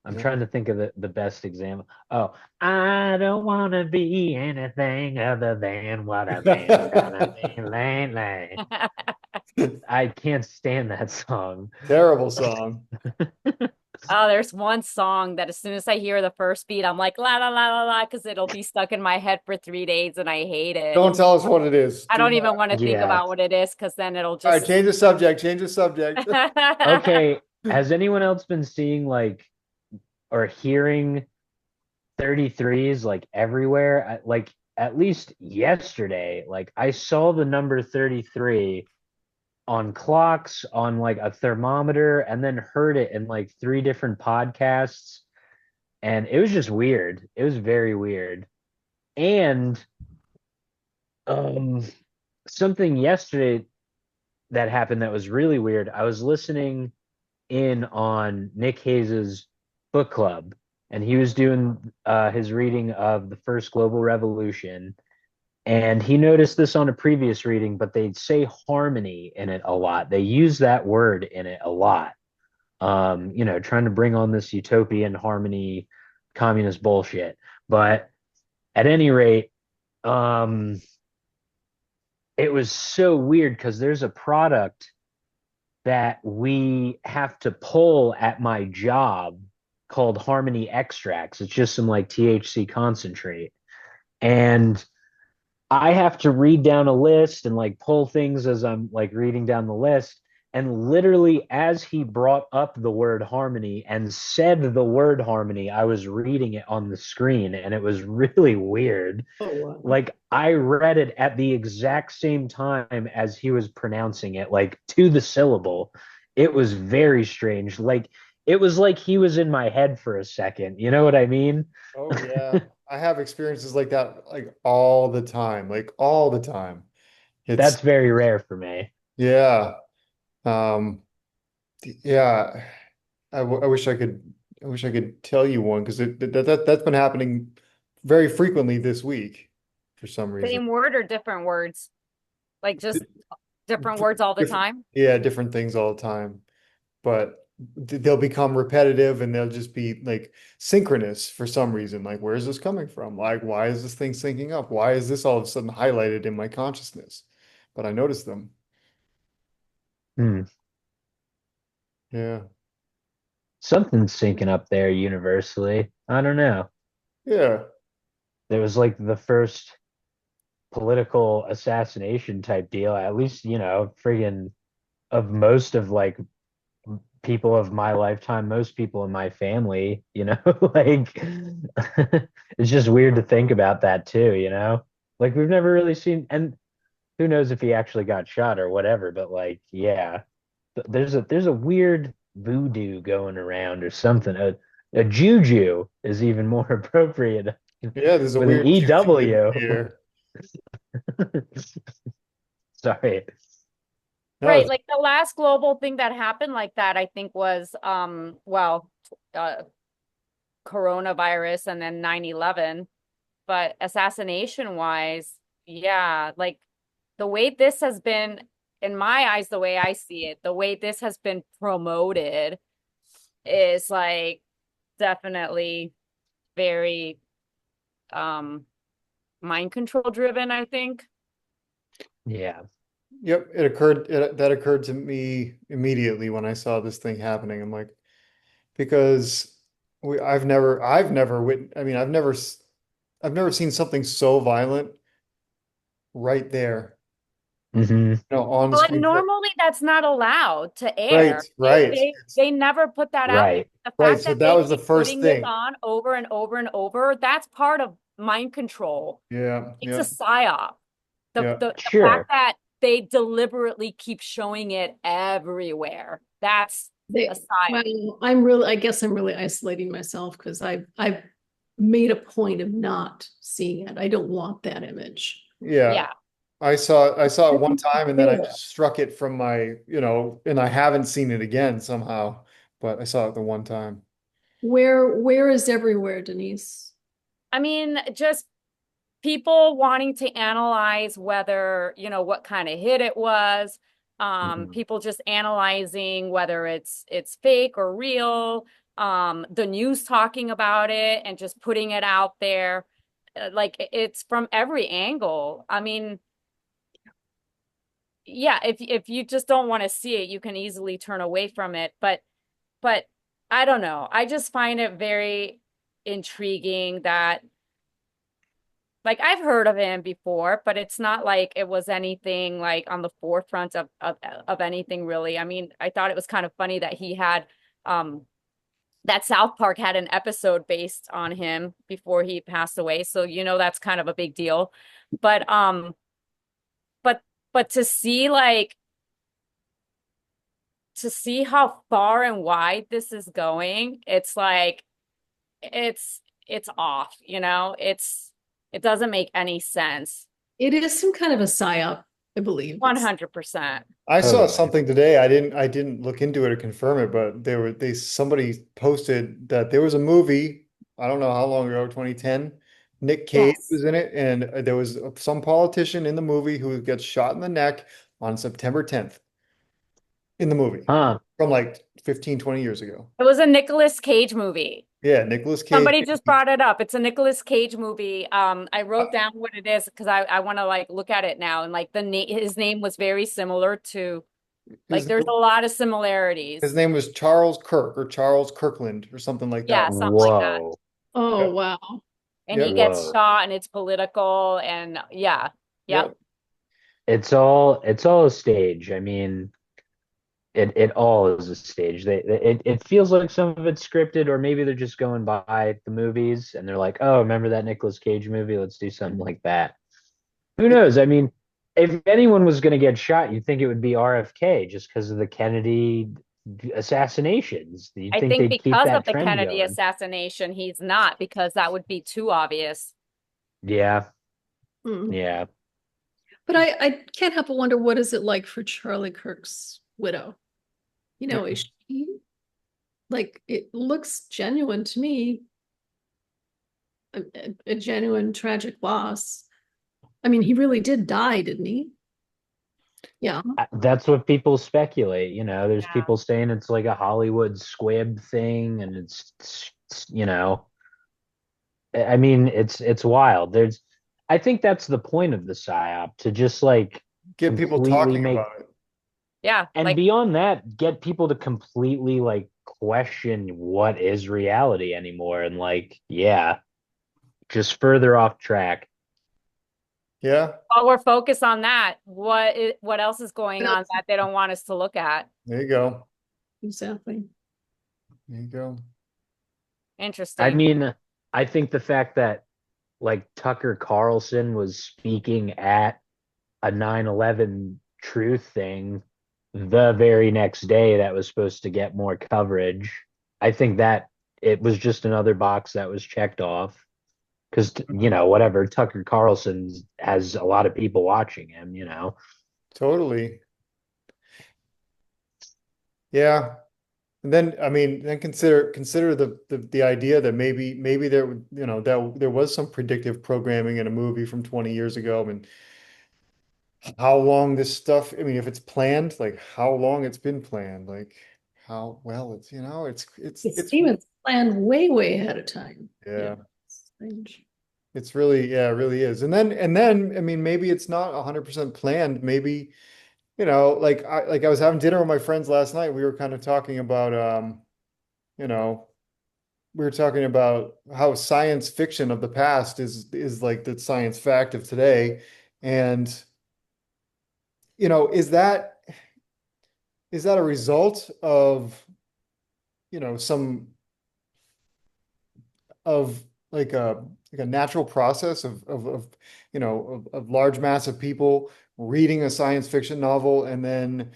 I'm Yeah. trying to think of the best example. Oh, I don't want to be anything other than what I've been trying to be lately. I can't stand that song. Terrible song. Oh, there's one song that as soon as I hear the first beat, I'm like la la la la la because it'll be stuck in my head for 3 days and I hate it. Don't tell us what it is. I Do don't not. even want to think Yeah. about what it is because then it'll All right, just change the subject. Change the subject. Okay. Has anyone else been seeing like or hearing 33s like everywhere? Like at least yesterday, like I saw the number 33 on clocks, on like a thermometer, and then heard it in like three different podcasts. And it was just weird. It was very weird. And um something yesterday that happened that was really weird. I was listening in on Nick Hayes's book club, and he was doing his reading of the first global revolution. And he noticed this on a previous reading, but they say harmony in it a lot. They use that word in it a lot. Trying to bring on this utopian harmony, communist bullshit. But at any rate, um, it was so weird because there's a product that we have to pull at my job called Harmony Extracts. It's just some like THC concentrate. And I have to read down a list and like pull things as I'm like reading down the list. And literally, as he brought up the word harmony and said the word harmony, I was reading it on the screen and it was really weird. Oh, wow. Like, I read it at the exact same time as he was pronouncing it, like to the syllable. It was very strange. Like, it was like he was in my head for a second. You know what I mean? Oh yeah. I have experiences like that like all the time. Like all the time. It's That's very rare for me. yeah. Um yeah. I wish I could I could tell you one because that's been happening very frequently this week for some reason. Same word or different words? Like just different words all the Different, time? yeah, different things all the time, but they'll become repetitive and they'll just be like synchronous for some reason. Like, where is this coming from? Like, why is this thing syncing up? Why is this all of a sudden highlighted in my consciousness? But I noticed them. Hmm. Yeah. Something's syncing up there universally. I don't know. Yeah. There was like the first political assassination type deal, at least, friggin' of most of like people of my lifetime, most people in my family, like it's just weird to think about that too, Like we've never really seen, and who knows if he actually got shot or whatever, but like, yeah, there's a weird voodoo going around or something. A juju is even more appropriate Yeah, there's a with an weird juju in EW. here. Sorry. No, Right, it's, like the last global thing that happened like that, I think was well, uh coronavirus and then 9/11. But assassination wise, yeah, like the way this has been, in my eyes, the way I see it, the way this has been promoted is like definitely very um mind control driven, I think. Yeah. yep, that occurred to me immediately when I saw this thing happening. I'm like, because I've never I mean, I've never seen something so violent right there, Hmm. on Well, and screen. normally that's not allowed to Right, air. They right, they they never put that out there. Right. The right. fact So that that they was the keep first putting this thing. on over and over and over, that's part of mind control. Yeah, It's a yeah, psyop. yeah, The fact Sure. that they deliberately keep showing it everywhere, that's a psyop. Well, I guess I'm really isolating myself because I've made a point of not seeing it. I don't want that image. yeah. Yeah. I saw it one time and then I just struck it from my, and I haven't seen it again somehow, but I saw it the one time. Where is everywhere, Denise? I mean, just people wanting to analyze whether, what kind of hit it was. Mhm. People just analyzing whether it's fake or real. The news talking about it and just putting it out there. Like it's from every angle. I mean, yeah, if you just don't want to see it, you can easily turn away from it. But I don't know. I just find it very intriguing that like I've heard of him before, but it's not like it was anything like on the forefront of anything really. I mean, I thought it was kind of funny that he had um that South Park had an episode based on him before he passed away. So that's kind of a big deal. But but but to see how far and wide this is going, it's like it's it's off, it doesn't make any sense. It is some kind of a psyop, I believe. It's 100%. I saw Totally. something today. I didn't look into it or confirm it, but somebody posted that there was a movie, I don't know how long ago, 2010. Nick Cage Yes. was in it, and there was some politician in the movie who gets shot in the neck on September 10th in the movie Huh. from like 15, 20 years ago. It was a Nicolas Cage movie. Yeah, Nicolas Cage. Somebody just brought it up. It's a Nicolas Cage movie. I Uh, wrote down what it is because I want to like look at it now. And like his name was very similar to like His there's a lot of similarities. his name was Charles Kirk or Charles Kirkland or something like Yeah, that. something like that. Whoa. oh Yep, wow. And he yep, gets Whoa. shot and it's political and yeah. Yep. yep. It's all a stage. I mean, it all is a stage. It feels like some of it's scripted, or maybe they're just going by the movies and they're like, oh, remember that Nicolas Cage movie? Let's do something like that. Who knows? I mean, if anyone was going to get shot, you'd think it would be RFK just because of the Kennedy assassinations. You'd I think think they'd keep because that of the trend Kennedy going. assassination, he's not because that would be too obvious. Yeah, Hmm. yeah. But I can't help but wonder what is it like for Charlie Kirk's widow? Is she like it looks genuine to me, a genuine tragic loss. I mean, he really did die, didn't he? Yeah. That's what people speculate. There's Yeah. people saying it's like a Hollywood squib thing, and I mean, it's wild. I think that's the point of the psyop, to just like Get people completely talking make, about it. Yeah. and Like, beyond that, get people to completely like question what is reality anymore, and like, yeah, just further off track. Yeah, while we're focused on that, what else is going on that they don't want us to look at? there you go. Exactly. There you go. I Interesting. mean, I think the fact that like Tucker Carlson was speaking at a 9/11 truth thing the very next day that was supposed to get more coverage. I think that it was just another box that was checked off because, whatever, Tucker Carlson has a lot of people watching him. Totally. Yeah. And then, I mean, then consider the idea that maybe there, that there was some predictive programming in a movie from 20 years ago. I mean, how long this stuff, I mean, if it's planned, like how long it's been planned, like how well it's, It's even planned way, way ahead of time. Yeah. yeah, Strange. it's really, yeah, it really is. And then, I mean, maybe it's not 100% planned. Maybe, like I was having dinner with my friends last night. We were kind of talking about, you know, we were talking about how science fiction of the past is like the science fact of today. And, is that a result of, some of like a natural process of large mass of people reading a science fiction novel and then,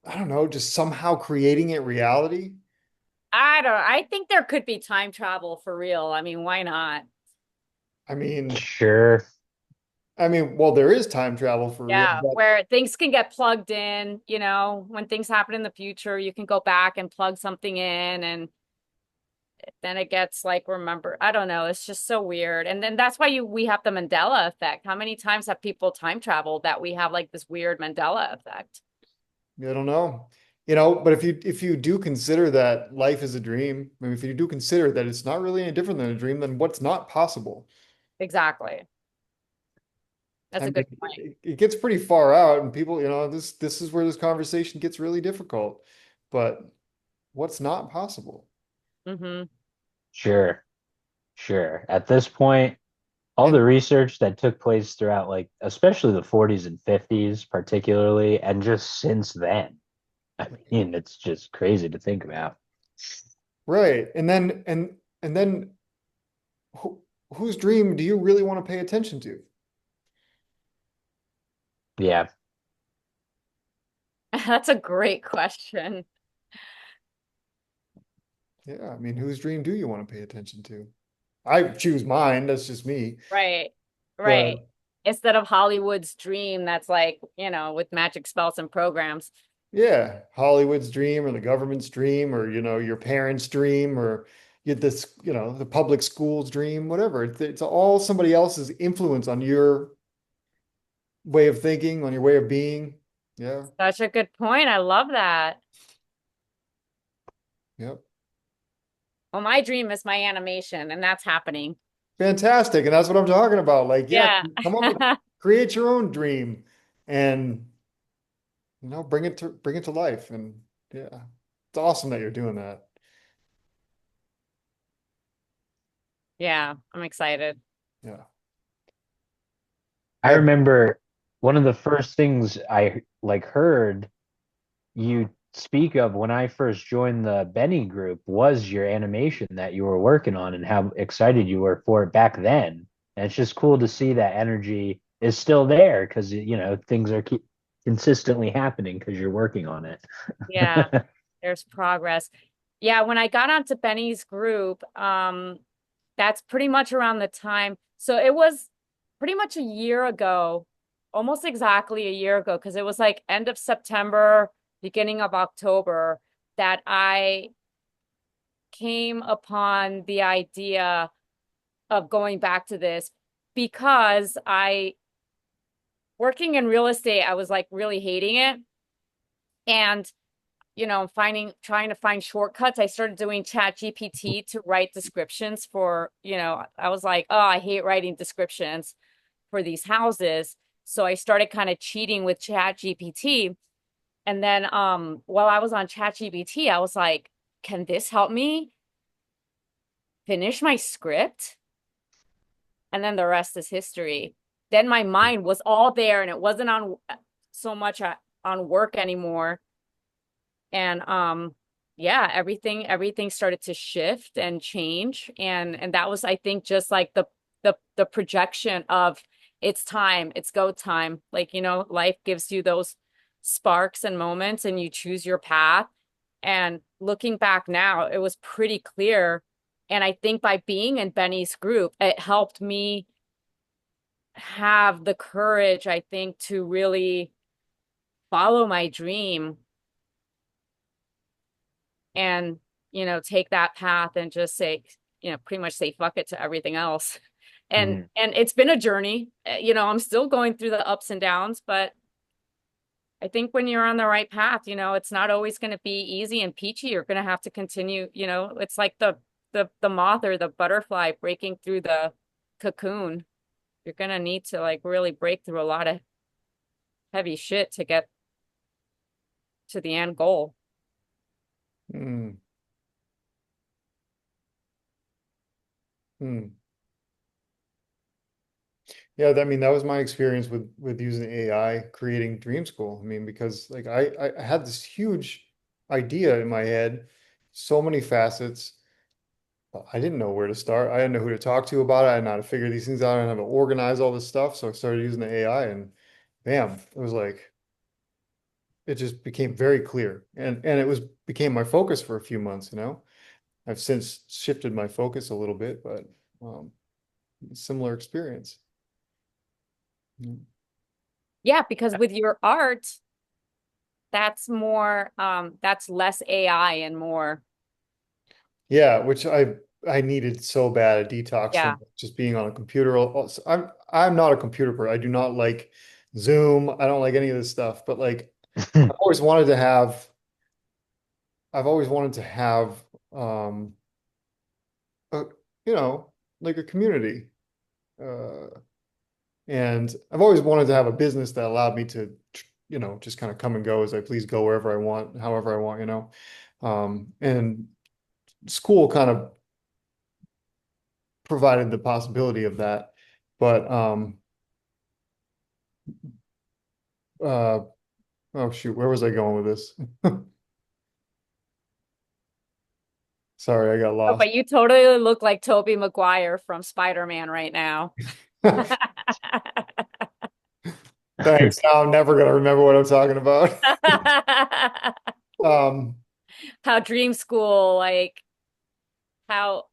I don't know, just somehow creating it reality? I think there could be time travel for real. I mean, why not? I mean, Sure. well, there is time travel for real, Yeah, but where things can get plugged in, when things happen in the future, you can go back and plug something in and then it gets like remember, I don't know, it's just so weird. And then that's why we have the Mandela effect. How many times have people time traveled that we have like this weird Mandela effect? I don't know. But if you do consider that life is a dream, I mean, if you do consider that it's not really any different than a dream, then what's not possible? Exactly. That's I a mean, good point. it gets pretty far out, and people, this is where this conversation gets really difficult. But what's not possible? Hmm. Sure. Sure. At this point, all And the research that took place throughout, like, especially the 40s and 50s, particularly, and just since then, I mean, it's just crazy to think about. right, and then who, whose dream do you really want to pay attention to? Yeah. That's a great question. Yeah, I mean, whose dream do you want to pay attention to? I choose mine. That's just me. Right. Right. But Instead of Hollywood's dream that's like, with magic spells and programs. yeah, Hollywood's dream or the government's dream or your parents' dream or the public school's dream, whatever. It's all somebody else's influence on your way of thinking, on your way of being. Yeah. Such a good point. I love that. Yep. Well, my dream is my animation, and that's happening. Fantastic. And that's what I'm talking about. Like, yeah, Yeah. come up with create your own dream and bring it to life. And yeah, it's awesome that you're doing that. Yeah, I'm excited. Yeah. I Yeah. remember one of the first things I like heard you speak of when I first joined the Benny group was your animation that you were working on and how excited you were for it back then. And it's just cool to see that energy is still there because things are keep consistently happening because you're working on it. Yeah, there's progress. Yeah, when I got onto Benny's group, that's pretty much around the time. So it was pretty much a year ago, almost exactly a year ago, because it was like end of September, beginning of October that I came upon the idea of going back to this because working in real estate, I was like really hating it. And, trying to find shortcuts. I started doing Chat GPT to write descriptions for, I was like, oh, I hate writing descriptions for these houses. So I started kind of cheating with Chat GPT. And then while I was on Chat GPT, I was like, can this help me finish my script? And then the rest is history. Then my mind was all there and it wasn't on so much on work anymore. And yeah, everything started to shift and change. And that was, I think, just like the projection of it's time, it's go time. Like, life gives you those sparks and moments and you choose your path. And looking back now, it was pretty clear. And I think by being in Benny's group, it helped me have the courage, I think, to really follow my dream and, take that path and just say, pretty much say fuck it to everything else. And Mhm. and it's been a journey. I'm still going through the ups and downs, but I think when you're on the right path, it's not always going to be easy and peachy. You're going to have to continue, it's like the moth or the butterfly breaking through the cocoon. You're going to need to like really break through a lot of heavy shit to get to the end goal. Mm, mm. Yeah, I mean, that was my experience with using AI creating Dream School. I mean, because like I had this huge idea in my head, so many facets. But I didn't know where to start. I didn't know who to talk to about it. I didn't know how to figure these things out. I didn't know how to organize all this stuff. So I started using the AI and bam, it was like it just became very clear. And it was became my focus for a few months, you know. I've since shifted my focus a little bit, but um similar experience. Mm. Yeah, because with your art, that's less AI and more. Yeah, which I needed so bad a detox Yeah. from just being on a computer. I'm not a computer person. I do not like Zoom. I don't like any of this stuff. But like I've always wanted to have I've always wanted to have a, you know, like a community. Uh and I've always wanted to have a business that allowed me to, just kind of come and go as I please, go wherever I want, however I want, you know. And school kind of provided the possibility of that. But uh oh shoot, where was I going with this? Sorry, I got Oh, lost. but you totally look like Tobey Maguire from Spider-Man right now. Thanks. Now I'm never gonna remember what I'm talking about. Um, How Dream Skool, like how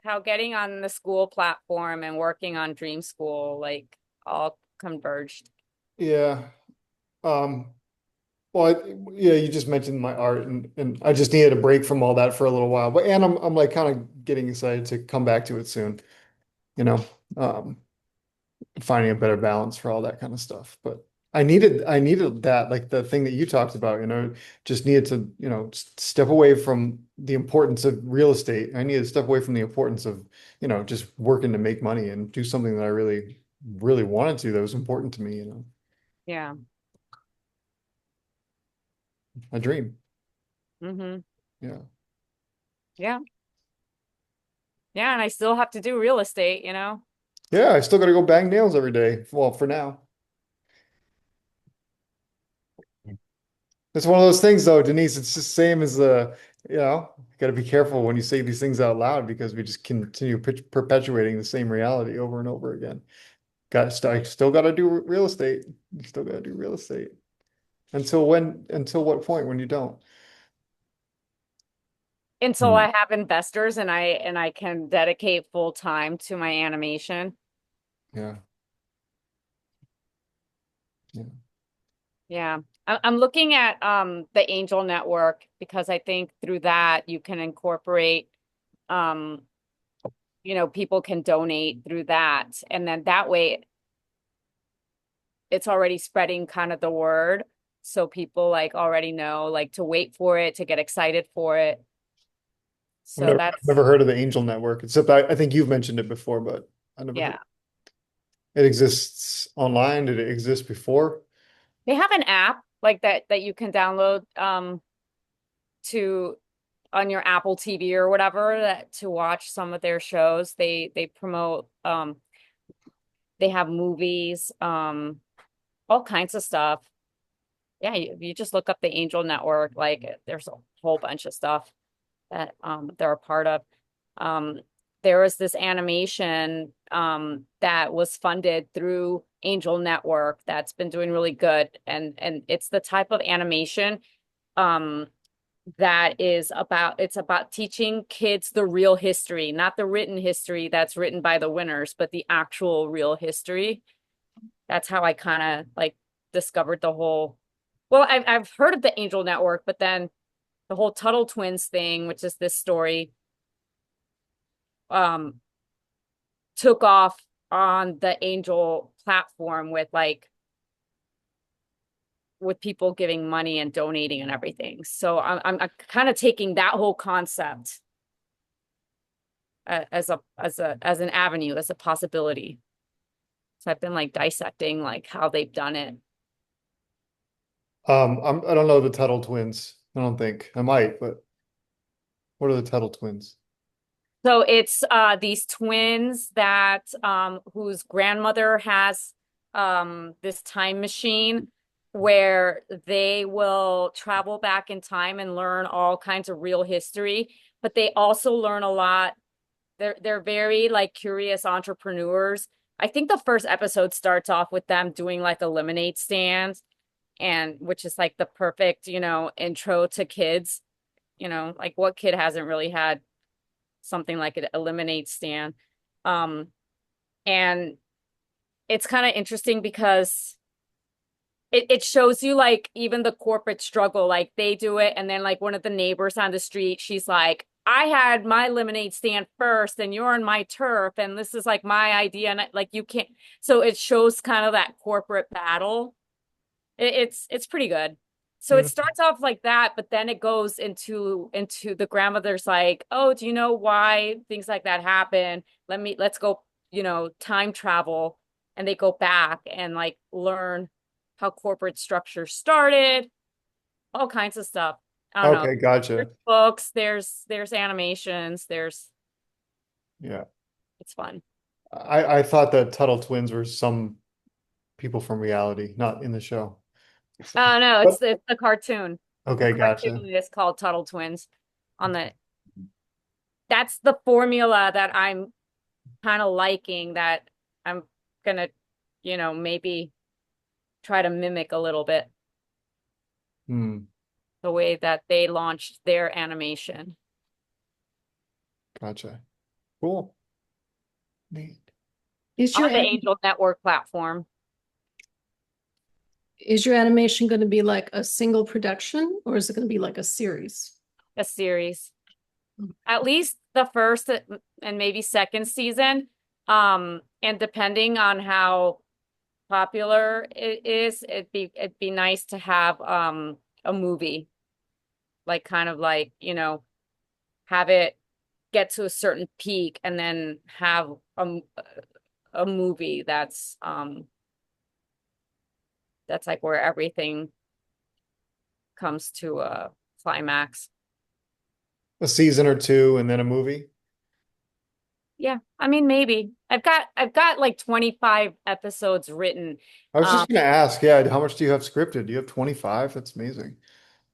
how getting on the school platform and working on Dream Skool, like all converged. yeah. Um, well, yeah, you just mentioned my art and I just needed a break from all that for a little while. But and I'm like kind of getting excited to come back to it soon, you know. Um, Finding a better balance for all that kind of stuff. But I needed that, like the thing that you talked about, just needed to, step away from the importance of real estate. I needed to step away from the importance of, just working to make money and do something that I really, really wanted to, that was important to me, Yeah. a dream. Hmm. Yeah. Yeah. Yeah. And I still have to do real estate. Yeah, I still got to go bang nails every day. Well, for now. It's one of those things though, Denise, it's just same as got to be careful when you say these things out loud because we just continue perpetuating the same reality over and over again. I still got to do real estate. You still got to do real estate. Until what point when you don't? Until Hmm. I have investors and I can dedicate full time to my animation. Yeah. Yeah. Yeah. I'm looking at the Angel Network because I think through that you can incorporate um people can donate through that, and then that way it's already spreading kind of the word, so people like already know like to wait for it, to get excited for it. So I've that's never heard of the Angel Network, except I think you've mentioned it before, but I never heard. yeah. It exists online. Did it exist before? They have an app like that you can download to on your Apple TV or whatever that to watch some of their shows. They promote they have movies, all kinds of stuff. Yeah, you just look up the Angel Network, like there's a whole bunch of stuff that they're a part of. Um there was this animation that was funded through Angel Network that's been doing really good, and it's the type of animation um that is about it's about teaching kids the real history, not the written history that's written by the winners, but the actual real history. That's how I kind of like discovered the whole. Well, I've heard of the Angel Network, but then the whole Tuttle Twins thing, which is this story, um, took off on the Angel platform with people giving money and donating and everything. So I'm kind of taking that whole concept as an avenue, as a possibility. So I've been like dissecting like how they've done it. I don't know the Tuttle twins. I don't think I might, but what are the Tuttle twins? So it's these twins that whose grandmother has this time machine where they will travel back in time and learn all kinds of real history, but they also learn a lot. They're very like curious entrepreneurs. I think the first episode starts off with them doing like a lemonade stand, and which is like the perfect, intro to kids. Like what kid hasn't really had something like an lemonade stand? Um, and it's kind of interesting because it shows you like even the corporate struggle. Like they do it, and then like one of the neighbors on the street, she's like, I had my lemonade stand first, and you're on my turf, and this is like my idea, and like you can't. So it shows kind of that corporate battle. It's pretty good. So it Hmm. starts off like that, but then it goes into the grandmother's like, oh, do you know why things like that happen? Let's go, time travel, and they go back and like learn how corporate structure started, all kinds of stuff. I don't know. Okay, There's gotcha. books, there's animations, Yeah. it's fun. I thought that Tuttle twins were some people from reality, not in the show. Oh no, But it's the cartoon. The okay, gotcha. cartoon is called Tuttle Twins on the that's the formula that I'm kind of liking, that I'm gonna, maybe try to mimic a little bit Hmm, the way that they launched their animation. gotcha. Cool. Neat. Is On your the Angel Network platform, is your animation going to be like a single production or is it going to be like a series? a series. At least the first and maybe second season. And depending on how popular it is, it'd be nice to have a movie, like kind of like, have it get to a certain peak and then have a movie that's like where everything comes to a climax. A season or two and then a movie. Yeah, I mean maybe. I've got like 25 episodes written. I was Um just gonna ask, yeah, how much do you have scripted? Do you have 25? That's amazing.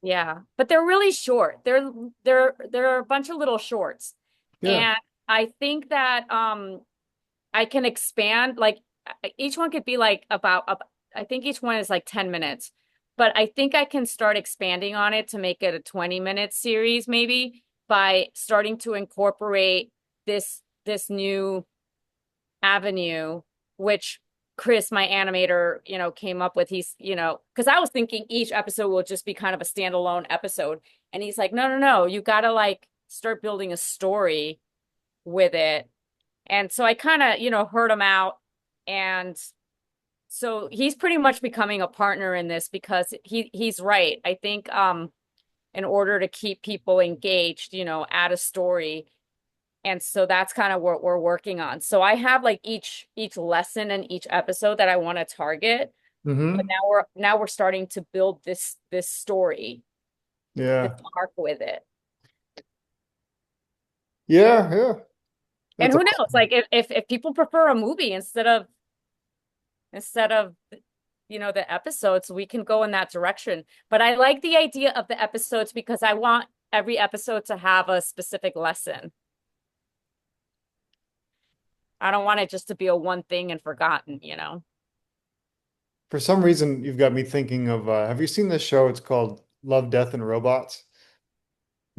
yeah, but they're really short. They're a bunch of little shorts. Yeah. And I think that I can expand like each one could be like I think each one is like 10 minutes. But I think I can start expanding on it to make it a 20-minute series maybe by starting to incorporate this new avenue, which Chris, my animator, came up with. He's, because I was thinking each episode will just be kind of a standalone episode. And he's like, no, no, no, you gotta like start building a story with it. And so I kind of, heard him out. And so he's pretty much becoming a partner in this because he's right. I think in order to keep people engaged, add a story. And so that's kind of what we're working on. So I have like each lesson and each episode that I want to target, but Hmm. now we're starting to build this story, this Yeah. arc with it. Yeah. Yeah. And That's who knows? awesome. Like if people prefer a movie instead of the episodes, we can go in that direction. But I like the idea of the episodes because I want every episode to have a specific lesson. I don't want it just to be a one thing and forgotten. For some reason, you've got me thinking of, have you seen this show? It's called Love, Death, and Robots.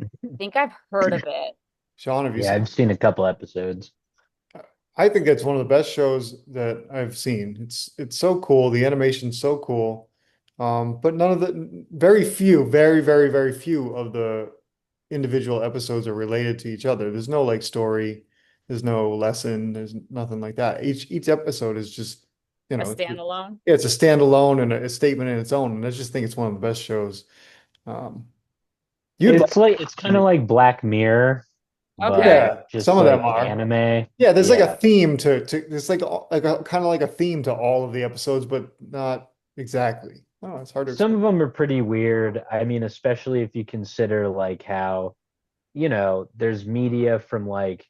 I think I've heard of it. Sean, have you Yeah, seen? I've seen a couple episodes. I think that's one of the best shows that I've seen. It's so cool. The animation's so cool. But none of the very few, very, very, very few of the individual episodes are related to each other. There's no like story, there's no lesson, there's nothing like that. Each episode is just, A it's standalone. it's a standalone and a statement in its own. And I just think it's one of the best shows. Um, you'd like, It's kind of like Black Mirror, but Okay. yeah, some just of them like are. anime. Yeah, there's like a Yeah. theme to there's like a kind of like a theme to all of the episodes, but not exactly. Oh, it's hard to Some explain. of them are pretty weird. I mean, especially if you consider like how, there's media from like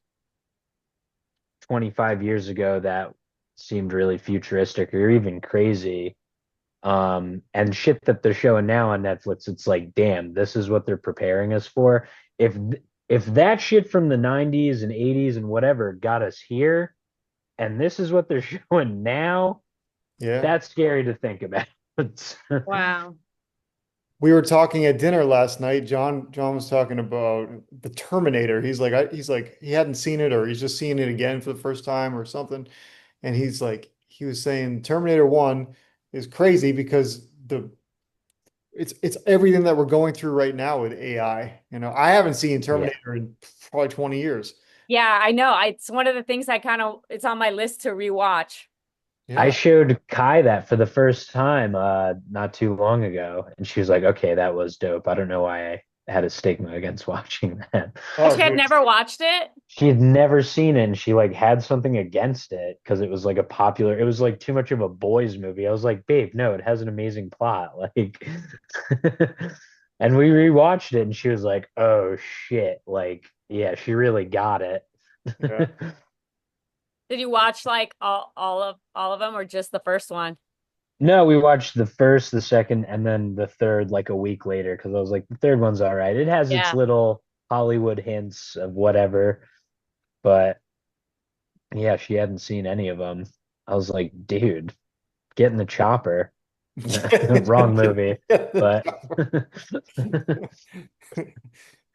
25 years ago that seemed really futuristic or even crazy. And shit that they're showing now on Netflix, it's like, damn, this is what they're preparing us for. If if that shit from the 90s and 80s and whatever got us here, and this is what they're showing now, Yeah. that's scary to think about. Wow. We were talking at dinner last night. John was talking about the Terminator. He's like he hadn't seen it or he's just seeing it again for the first time or something. And he was saying Terminator 1 is crazy because it's everything that we're going through right now with AI. I haven't seen Yeah. Terminator in probably 20 years. Yeah, I know. It's one of the things it's on my list to rewatch. I Yeah. showed Kai that for the first time not too long ago, and she was like, "Okay, that was dope." I don't know why I had a stigma against watching that. Oh, She had dude. never watched it. She had never seen it, and she like had something against it because it was like it was like too much of a boys movie. I was like, "Babe, no, it has an amazing plot." Like and we rewatched it and she was like, "Oh shit." Like, yeah, she really got it. Yeah. Did you watch like all of them or just the first one? No, we watched the first, the second, and then the third like a week later because I was like, the third one's all right. It has its Yeah. little Hollywood hints of whatever, but yeah, she hadn't seen any of them. I was like, dude, get in the chopper. Wrong movie, but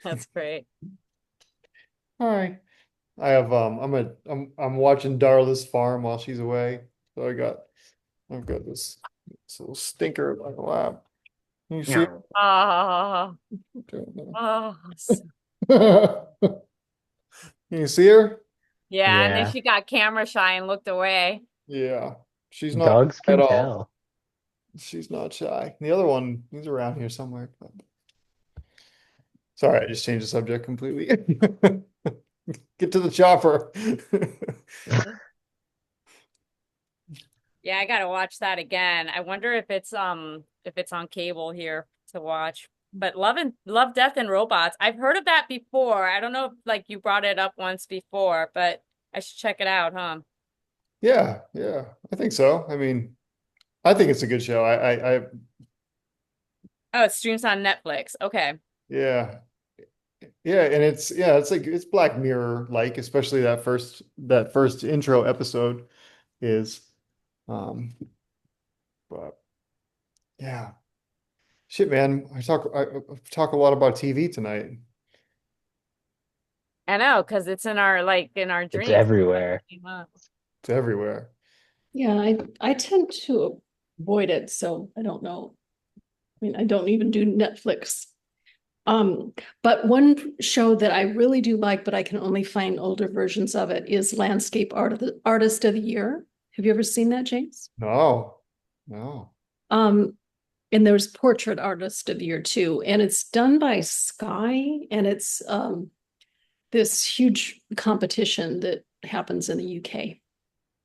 That's great. All right. I have I'm watching Darla's farm while she's away. So I've got this little stinker in my lap. Can you see yeah, Oh, her? oh. Can you see her? Yeah, and then yeah, she got camera shy and looked away. Yeah. She's not dogs shy at can all. tell. She's not shy. The other one, he's around here somewhere. Sorry, I just changed the subject completely. Get to the chopper. Yeah, I gotta watch that again. I wonder if it's on cable here to watch. But Love, Death, and Robots. I've heard of that before. I don't know if like you brought it up once before, but I should check it out, huh? Yeah, yeah, I think so. I mean, I think it's a good show. Oh, it streams on Netflix. Okay. Yeah, yeah, and it's like it's Black Mirror like, especially that first intro episode is, um, but yeah, shit, man, I talk a lot about TV tonight. I know, because it's in our It's dreams. everywhere. It's everywhere. Yeah, I tend to avoid it, so I don't know. I mean, I don't even do Netflix. Um, but one show that I really do like, but I can only find older versions of it, is Landscape Artist of the Year. Have you ever seen that, James? No, no. Um, and there's Portrait Artist of the Year too, and it's done by Sky, and it's this huge competition that happens in the UK.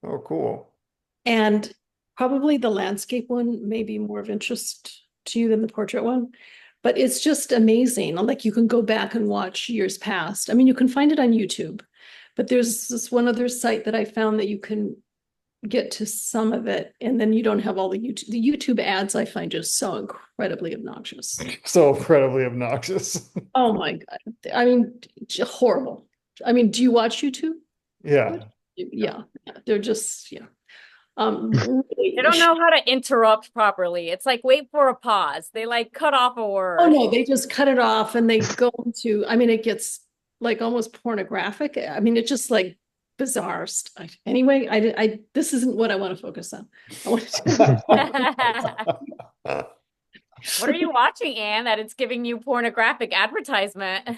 Oh, cool. And probably the landscape one may be more of interest to you than the portrait one, but it's just amazing. Like you can go back and watch years past. I mean, you can find it on YouTube, but there's this one other site that I found that you can get to some of it, and then you don't have all the YouTube ads. I find just so incredibly obnoxious. So incredibly obnoxious. Oh my God. I mean, horrible. I mean, do you watch YouTube? Yeah. Yeah, they're just, yeah. They Really, don't know how to interrupt properly. It's like wait for a pause. They like cut off a oh word. no, they just cut it off and they go into, I mean, it gets like almost pornographic. I mean, it's just like bizarre stuff. Anyway, this isn't what I want to focus on. I want to What are you watching, Anne, that it's giving you pornographic advertisement?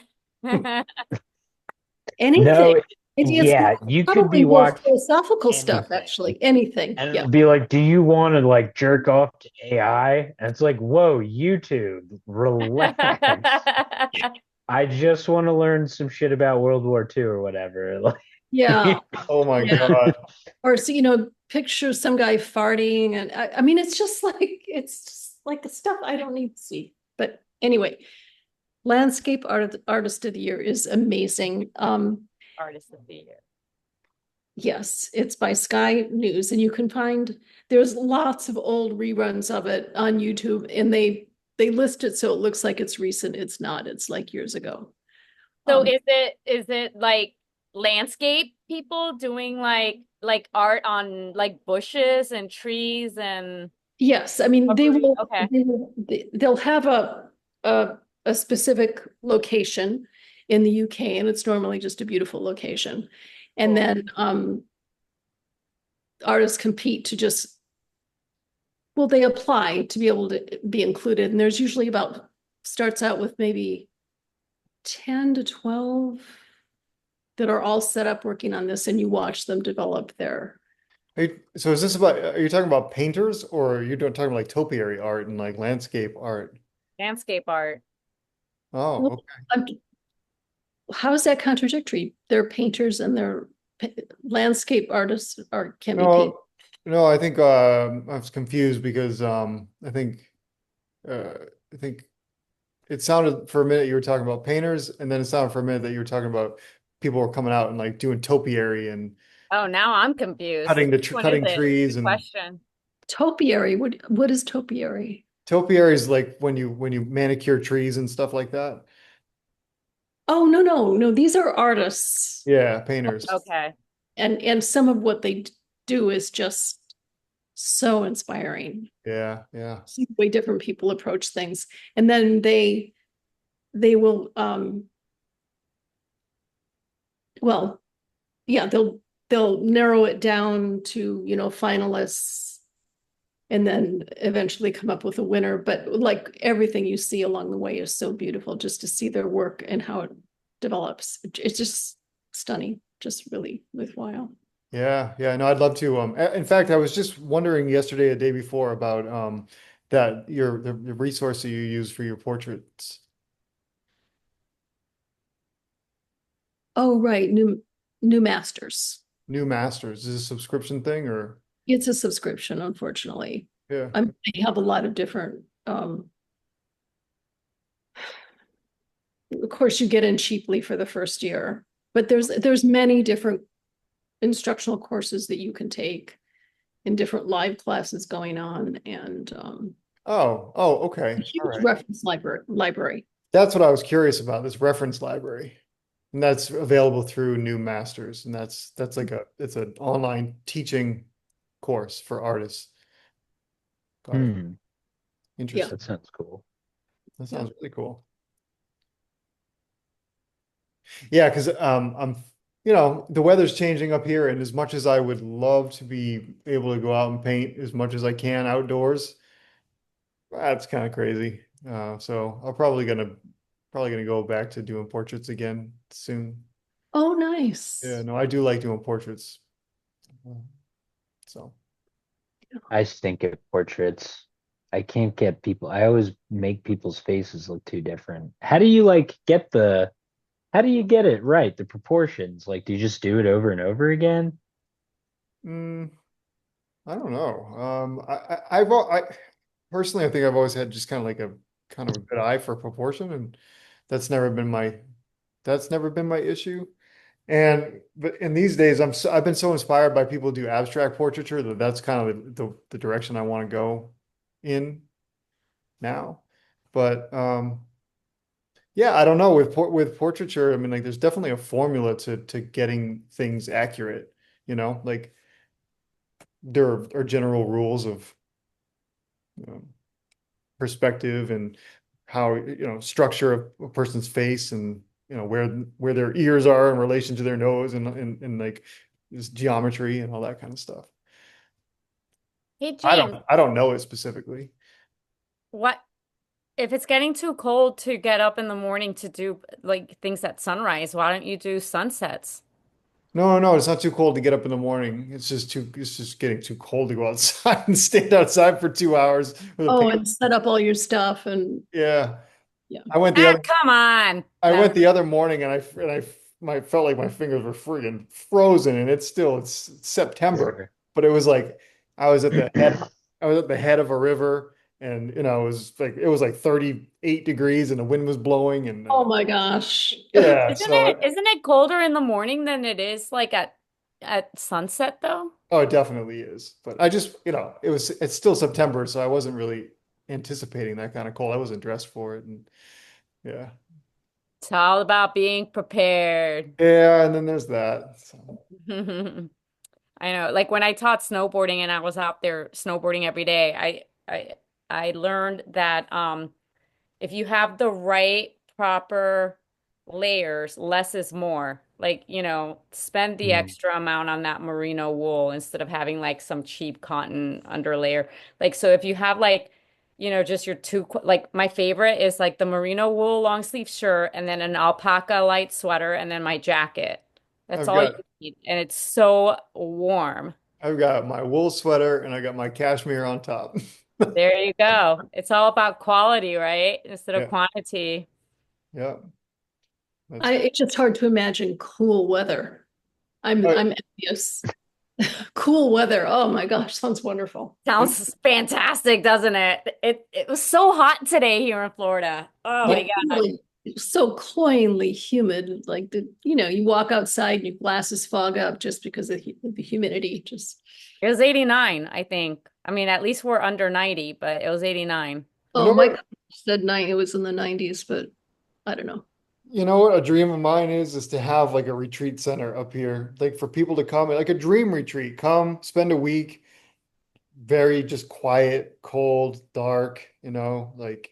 anything. No, It's yeah, you could probably be more watching philosophical stuff, anything. actually. Anything. And Yeah. it'll be like, do you want to like jerk off to AI? And it's like, whoa, YouTube, relax. I just want to learn some shit about World War II or whatever. Yeah. Like, Oh my Yeah. God. Or so, picture some guy farting. And I mean, it's just like the stuff I don't need to see. But anyway, Artist of the Year is amazing. Artist of the year. Yes, it's by Sky News, and you can find there's lots of old reruns of it on YouTube, and they list it so it looks like it's recent. It's not. It's like years ago. So Um, is it like landscape people doing like art on like bushes and trees and yes, I mean shrubbery? Okay. they'll have a a specific location in the UK, and it's normally just a beautiful location, and Cool. then artists compete to just well, they apply to be able to be included, and there's usually about starts out with maybe 10 to 12 that are all set up working on this, and you watch them develop their. So is this about, are you talking about painters or are you talking about like topiary art and like landscape art? Landscape art. Oh, Well, okay. how is that contradictory? They're painters and they're landscape artists are can be paint. No, no, I think I was confused because uh, I think it sounded for a minute you were talking about painters, and then it sounded for a minute that you were talking about people were coming out and like doing topiary and Oh, now I'm confused. cutting Which one is cutting it? trees Good and question. Topiary. What is topiary? topiary is like when you manicure trees and stuff like that. Oh, no. These are artists. Yeah, painters. Okay. And some of what they do is just so inspiring. Yeah, yeah. See the way different people approach things. And then they will well, yeah, they'll narrow it down to, finalists and then eventually come up with a winner. But like everything you see along the way is so beautiful just to see their work and how it develops. It's just stunning, just really worthwhile. Yeah, yeah, no, I'd love to. In fact, I was just wondering yesterday, the day before, about that the resource that you use for your portraits. Oh, right. New masters. New Masters. Is this a subscription thing or It's a subscription, unfortunately. yeah. They have a lot of different of course you get in cheaply for the first year, but there's many different instructional courses that you can take in different live classes going on, and Oh, a okay. All huge right. reference library. That's what I was curious about, this reference library. And that's available through New Masters. And that's like it's an online teaching course for artists. Got it. hmm, Yeah, Interesting. that sounds cool. That yeah. sounds really cool. Yeah, because the weather's changing up here, and as much as I would love to be able to go out and paint as much as I can outdoors, that's kind of crazy. So I'm probably gonna go back to doing portraits again soon. Oh, Yeah, nice. no, I do like doing portraits. Uh, So I stink at portraits. I can't get people. I always make people's faces look too different. How do you like get how do you get it right? The proportions. Like, do you just do it over and over again? mm, I don't know. I personally, I think I've always had just kind of a good eye for proportion, and that's never been my that's never been my issue. And but in these days, I've been so inspired by people who do abstract portraiture that that's kind of the direction I want to go in now. But yeah, I don't know with portraiture. I mean, like there's definitely a formula to getting things accurate. Like there are general rules of um, perspective and how structure of a person's face and where their ears are in relation to their nose and like this geometry and all that kind of stuff. Hey, I James, don't I don't know it specifically. what if it's getting too cold to get up in the morning to do like things at sunrise? Why don't you do sunsets? No, no, it's not too cold to get up in the morning. It's just getting too cold to go outside and stand outside for 2 hours with a Oh, paint. and set up all your stuff and Yeah. yeah. I went the Ah, other come on. I No. went the other morning and I felt like my fingers were freaking frozen and it's September, Sure. but it was like I was at the head I was at the head of a river and it was like 38 degrees and the wind was blowing and Oh my gosh. yeah, Isn't so it colder in the morning than it is like at sunset though? oh it definitely is. But I just, it's still September, so I wasn't really anticipating that kind of cold. I wasn't dressed for it and yeah. It's all about being prepared. Yeah, and then there's that. So, I know, like when I taught snowboarding and I was out there snowboarding every day, I learned that if you have the right proper layers, less is more. Like, spend the Mm. extra amount on that merino wool instead of having like some cheap cotton underlayer. Like, so if you have like, just your like my favorite is like the merino wool long sleeve shirt and then an alpaca light sweater and then my jacket. That's I've all you got need. And it's so warm. I've got my wool sweater and I got my cashmere on top. There you go. It's all about quality, right? Instead of Yeah, quantity. yeah. That's It's just hard to imagine cool weather. uh, I'm envious. Cool weather. Oh my gosh, sounds wonderful. Sounds fantastic, doesn't it? It was so hot today here in Florida. Oh Yeah, my God. really so cloyingly humid. Like you walk outside and your glasses fog up just because of the humidity. Just It was 89, I think. I mean, at least we're under 90, but it was 89. you oh know my what God, said nine. It was in the 90s, but I don't know. you know what a dream of mine is to have like a retreat center up here, like for people to come, like a dream retreat. Come spend a week, very just quiet, cold, dark, like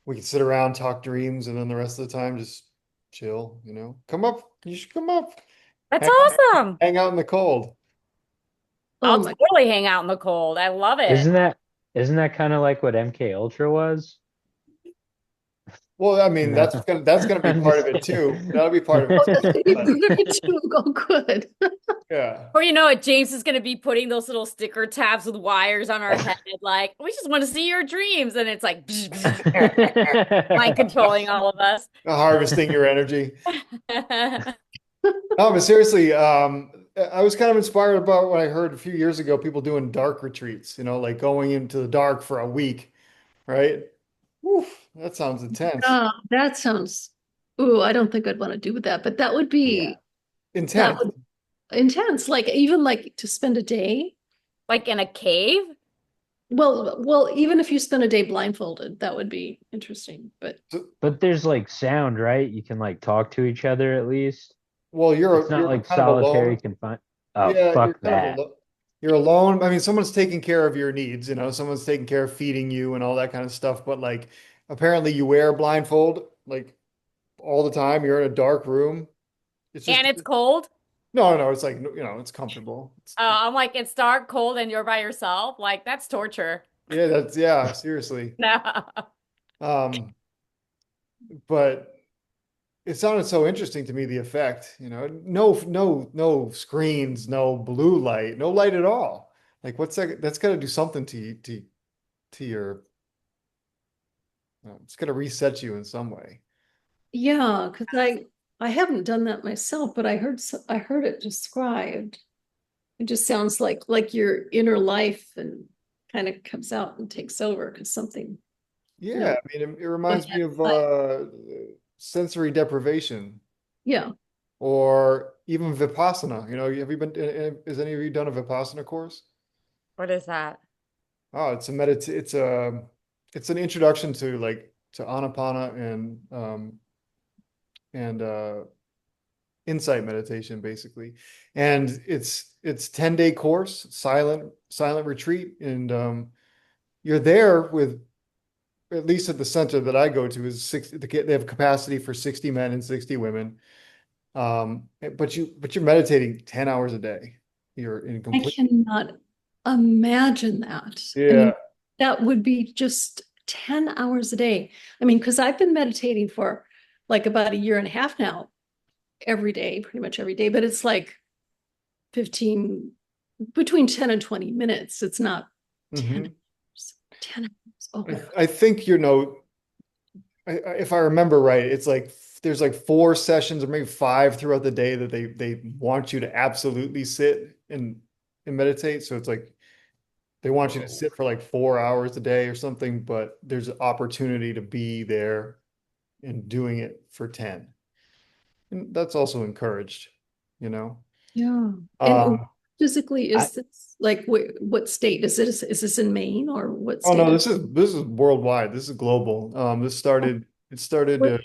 we can sit around, talk dreams, and then the rest of the time just chill. Come up, you should come up, That's hang, awesome. hang out in the cold. Oh I'll my, totally hang out in the cold. I love it. Isn't that isn't that kind of like what MK Ultra was? Well, I mean, No. that's gonna be I'm part just of it kidding. too. That'll be part of it oh, too. that's gonna be But part of it too. Oh, good. yeah. Or you know what, James is going to be putting those little sticker tabs with wires on our head, like, we just want to see your dreams. And it's like, mind controlling all of us. Harvesting your energy. No, but seriously, I was kind of inspired about what I heard a few years ago, people doing dark retreats, like going into the dark for a week, right? Oof, that sounds intense. Oh, that sounds. Ooh, I don't think I'd want to do that, but Yeah. that Intense. would intense. Like even like to spend a day. Like in a cave? Well, even if you spend a day blindfolded, that would be interesting. But So- But there's like sound, right? You can like talk to each other at least. well, It's you're not you're like kind of solitary alone. confinement. Oh, Yeah, you're fuck kind of that. alone. You're alone. I mean, someone's taking care of your needs, someone's taking care of feeding you and all that kind of stuff. But like, apparently, you wear a blindfold like all the time. You're in a dark room. It's just And it's cold? No, no, it's like, it's comfortable. I'm like, it's dark, cold, and you're by yourself. Like, that's torture. Yeah, yeah, seriously. No. Um, but it sounded so interesting to me, the effect, no screens, no blue light, no light at all. Like what's that? That's got to do something to your, it's got to reset you in some way. Yeah, because I haven't done that myself, but I heard it described. It just sounds like your inner life and kind of comes out and takes over because something, you Yeah, know, I mean, it at reminds me that of time. sensory deprivation Yeah, or even Vipassana. Have you been, has any of you done a Vipassana course? What is that? Oh, it's an introduction to to Anapana and insight meditation basically. And it's 10-day course, silent retreat. And you're there with, at least at the center that I go to, is they have capacity for 60 men and 60 women. But you're meditating 10 hours a day. You're in I complete. cannot imagine that. I Yeah. mean, that would be just 10 hours a day. I mean, because I've been meditating for like about a year and a half now, every day, pretty much every day, but it's like 15, between 10 and 20 minutes. It's not 10 Hmm. hours. 10 hours. Oh my God. I think if I remember right, it's like there's like 4 sessions or maybe 5 throughout the day that they want you to absolutely sit and meditate. So it's like they want you to Whoa. sit for like 4 hours a day or something, but there's an opportunity to be there and doing it for 10. And that's also encouraged, you know. Yeah. And Um, physically, I, is this like what state is it? Is this in Maine or what oh state no, is this is worldwide. This is global. It started where,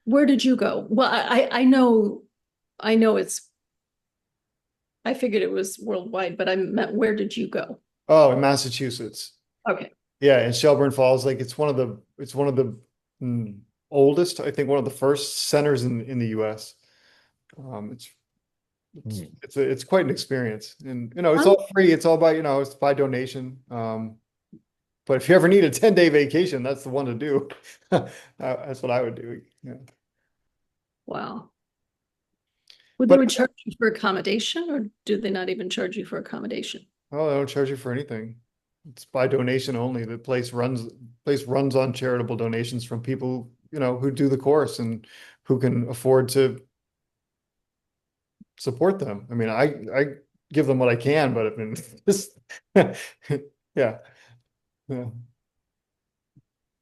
where did you go? Well, I know I figured it was worldwide, but I meant where did you go? oh, in Massachusetts. Okay. Yeah, in Shelburne Falls, like it's one of the mm, oldest, I think one of the first centers in the US. Um, it's it's hmm. it's quite an experience, and it's Um, all free. It's all by it's by donation. But if you ever need a 10-day vacation, that's the one to do. That's what I would do. Yeah. wow. Would they But would charge you for accommodation or do they not even charge you for accommodation? oh, they don't charge you for anything. It's by donation only. The place runs on charitable donations from people, who do the course and who can afford to support them. I mean, I give them what I can, but I mean, just yeah, yeah.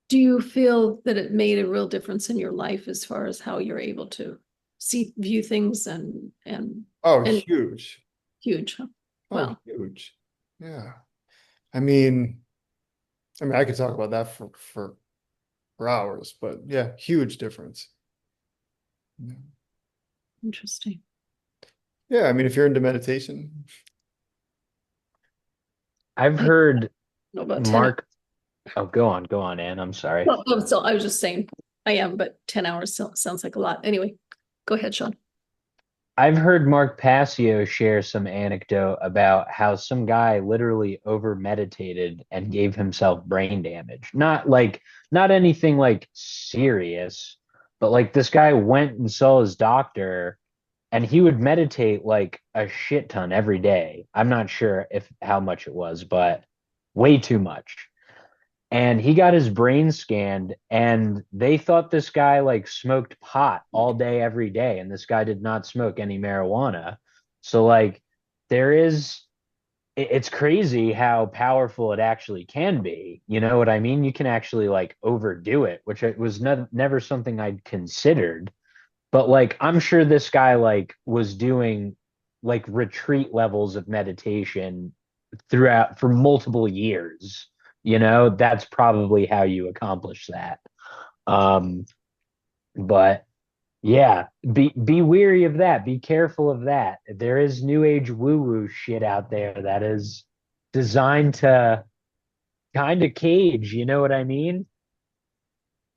Do you feel that it made a real difference in your life as far as how you're able to view things Oh, and huge. huge, huh? Oh, Well, huge. Yeah. I mean, I could talk about that for hours, but yeah, huge difference. Yeah. interesting. Yeah, I mean, if you're into meditation, I've I heard don't know about 10 hours. Mark. Oh, go on, Ann. I'm sorry. Well, so I was just saying I am, but 10 hours sounds like a lot. Anyway, go ahead, Sean. I've heard Mark Passio share some anecdote about how some guy literally over meditated and gave himself brain damage. Not anything like serious, but like this guy went and saw his doctor and he would meditate like a shit ton every day. I'm not sure if how much it was, but way too much. And he got his brain scanned and they thought this guy like smoked pot all day every day and this guy did not smoke any marijuana. So like there is it's crazy how powerful it actually can be. You know what I mean? You can actually like overdo it, which it was never something I'd considered. But like I'm sure this guy like was doing like retreat levels of meditation throughout for multiple years. That's probably how you accomplish that. Um, but yeah, be weary of that. Be careful of that. There is new age woo woo shit out there that is designed to kind of cage. You know what I mean?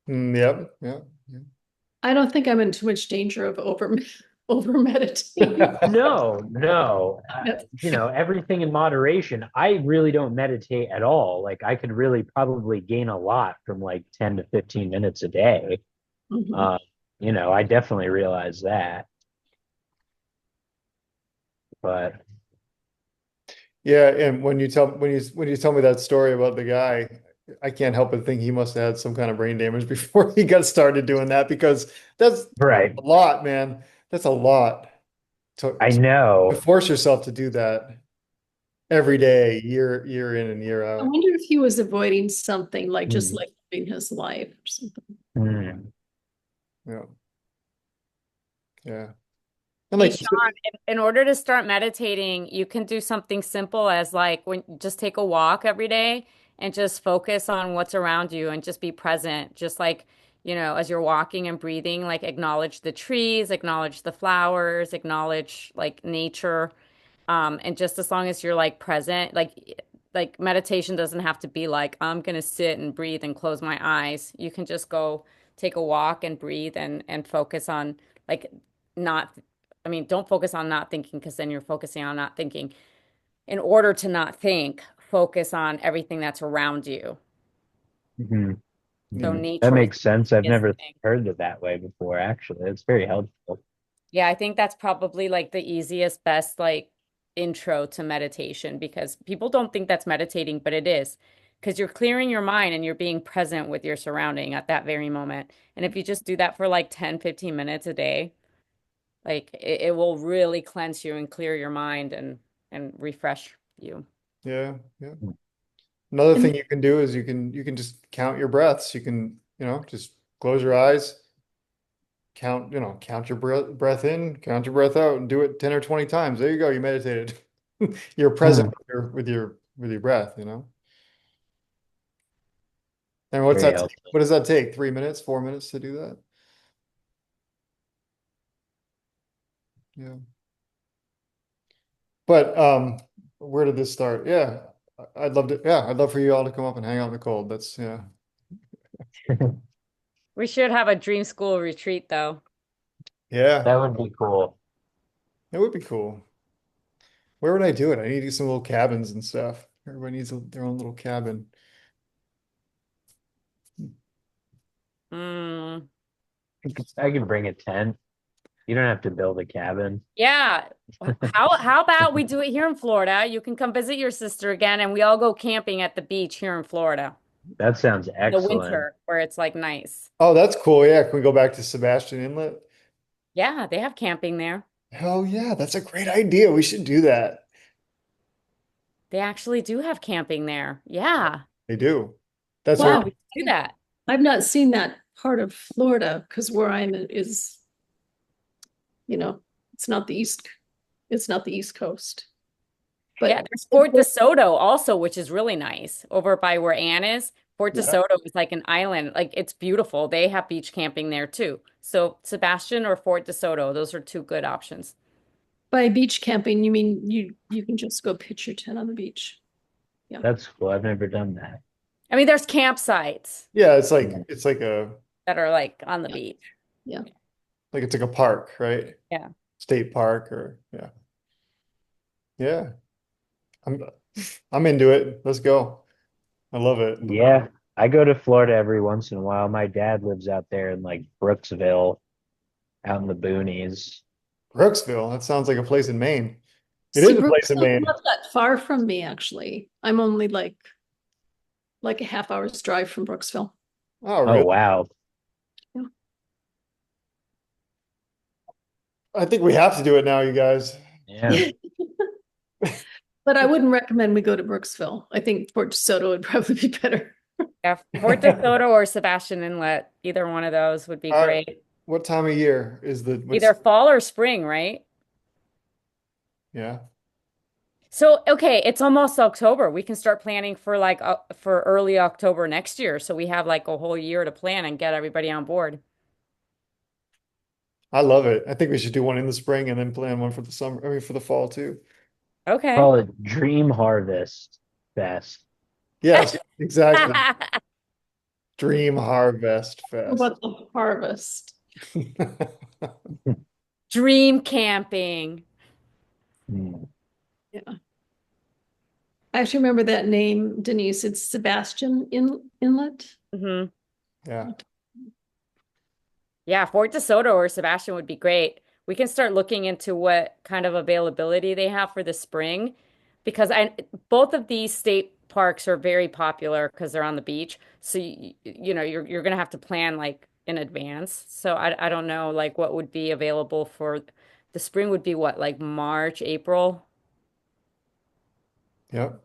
yep, yeah, yeah. I don't think I'm in too much danger of over over meditate. No. Everything in moderation. I really don't meditate at all. Like I could really probably gain a lot from like 10 to 15 minutes a day. Mhm. Uh, I definitely realize that. But Yeah, and when you tell me that story about the guy, I can't help but think he must have had some kind of brain damage before he got started doing that because that's right. a lot, man. That's a lot I to know. force yourself to do that every day, year in and year I out. wonder if he was avoiding something like just Mm, like living his life or something. mm, Yeah, yeah. And Hey, like, Sean, in order to start meditating, you can do something simple as like when just take a walk every day and just focus on what's around you and just be present. Just like, as you're walking and breathing, like acknowledge the trees, acknowledge the flowers, acknowledge like nature. And just as long as you're like present, like meditation doesn't have to be like I'm gonna sit and breathe and close my eyes. You can just go take a walk and breathe and focus on like not I mean, don't focus on not thinking because then you're focusing on not thinking. In order to not think, focus on everything that's around you. mhm, So mhm. That nature is makes sense. I've the biggest never thing. heard it that way before, actually. It's very helpful. Yeah, I think that's probably like the easiest, best like intro to meditation because people don't think that's meditating, but it is because you're clearing your mind and you're being present with your surrounding at that very moment. And if you just do that for like 10, 15 minutes a day, like it will really cleanse you and clear your mind and refresh you. yeah, yeah. Another And thing you can do is you can just count your breaths. You can, just close your eyes, count your breath in, count your breath out, and do it 10 or 20 times. There you go. You meditated. You're present Hmm, with your breath. And very helpful. what does that take? 3 minutes, 4 minutes to do that? Yeah. But where did this start? Yeah. I'd love for you all to come up and hang out in the cold. That's yeah. We should have a dream school retreat though. Yeah. That would be cool. It would be cool. Where would I do it? I need to do some little cabins and stuff. Everybody needs their own little cabin. Mm, I can bring a tent. You don't have to build a cabin. yeah. How about we do it here in Florida? You can come visit your sister again and we all go camping at the beach here in Florida That sounds in the excellent. winter where it's like nice. Oh, that's cool. Yeah. Can we go back to Sebastian Inlet? Yeah, they have camping there. Hell yeah. That's a great idea. We should do that. They actually do have camping there. Yeah. They do. That's where Yeah, wow, we can do that. I've not seen that part of Florida because where I'm is, you know, it's not the it's not the East Coast. Yeah, But there's Fort DeSoto also, which is really nice over by where Ann is. Fort yeah. DeSoto is like an island. Like it's beautiful. They have beach camping there too. So Sebastian or Fort DeSoto, those are two good options. by beach camping, you mean you can just go pitch your tent on the beach. Yeah. That's cool. I've never done that. I mean, there's campsites Yeah, Yeah. it's like a that are like on the Yeah. beach. Yeah. it's like a park, right? Yeah. State park or yeah. Yeah. I'm I'm into it. Let's go. I love it. Yeah, I go to Florida every once in a while. My dad lives out there in like Brooksville, out in the boonies. Brooksville. That sounds like a place in Maine. It See, is a place in Brooksville's Maine. not that far from me, actually. I'm only like a half hour's drive from Brooksville. Oh, Oh really? wow. Yeah. I think we have to do it now, you guys. Yeah. But I wouldn't recommend we go to Brooksville. I think Fort DeSoto would probably be better. Yeah, Fort DeSoto or Sebastian Inlet, either one of those would be All right. great. What time of year is what's Either fall or spring, right? yeah. So, okay, it's almost October. We can start planning for like for early October next year. So we have like a whole year to plan and get everybody on board. I love it. I think we should do one in the spring and then plan one for the summer. I mean for the fall too. Okay. Call it Dream Harvest Fest. Yes, exactly. Dream Harvest How Fest. about the harvest? Dream camping. Hmm. Yeah. I actually remember that name, Denise. It's Sebastian Inlet. Hmm. Yeah. Yeah, Fort DeSoto or Sebastian would be great. We can start looking into what kind of availability they have for the spring because I both of these state parks are very popular because they're on the beach. So you're gonna have to plan like in advance. So I don't know like what would be available for the spring would be what like March, April. Yep.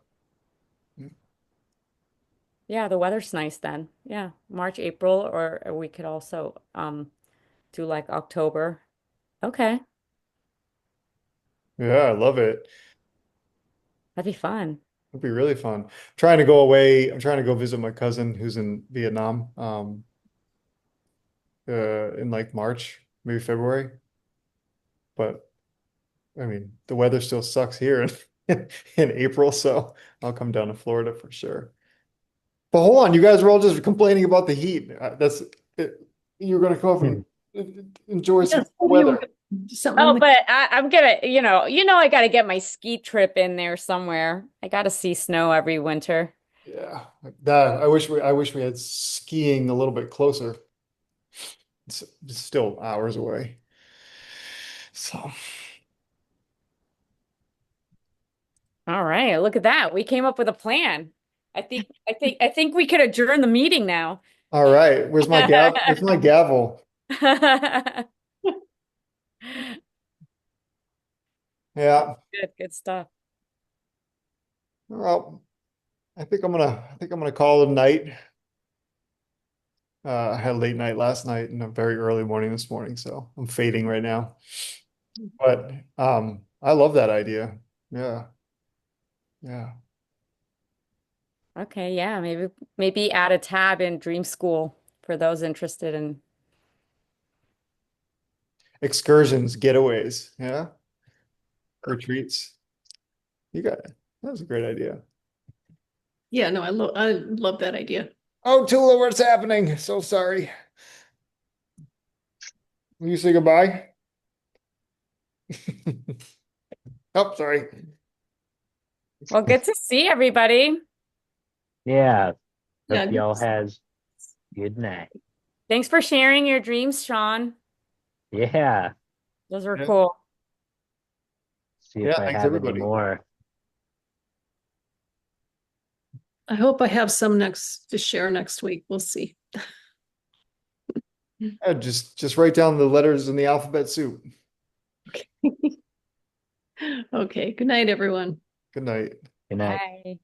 Yeah, the weather's nice then. Yeah, March, April, or we could also do like October. Okay, Yeah, I love it. that'd be fun. It'd be really fun. Trying to go away. I'm trying to go visit my cousin who's in Vietnam, in like March, maybe February. But I mean, the weather still sucks here in April, so I'll come down to Florida for sure. But hold on, you guys were all just complaining about the heat. That's it, you're gonna come up and enjoy some Yes, cool you were weather. gonna do something on Oh, the. but I'm gonna, I gotta get my ski trip in there somewhere. I gotta see snow every winter. Yeah, that I wish we had skiing a little bit closer. It's still hours away. So, All right, look at that. We came up with a plan. I think we could adjourn the meeting now. all right, where's my gavel? Where's my gavel? Yeah. Good stuff. Well, I think I'm gonna call it a night. I had a late night last night and a very early morning this morning, so I'm fading right now. But I love that idea. Yeah, yeah. Okay, yeah, maybe add a tab in Dream School for those interested in. Excursions, getaways, yeah, retreats. You got it. That was a great idea. Yeah, no, I love that idea. Oh, Tula, what's happening? So sorry. Will you say goodbye? Oh, sorry. Well, good to see everybody. Yeah. Yeah, Hope y'all has good night. Thanks for sharing your dreams, Sean. Yeah. Those were Yeah, cool. See yeah, if I thanks have any everybody. more. I hope I have some next to share next week. We'll see. Yeah, just write down the letters in the alphabet soup. Okay, good night, everyone. Good night. Good night. Bye.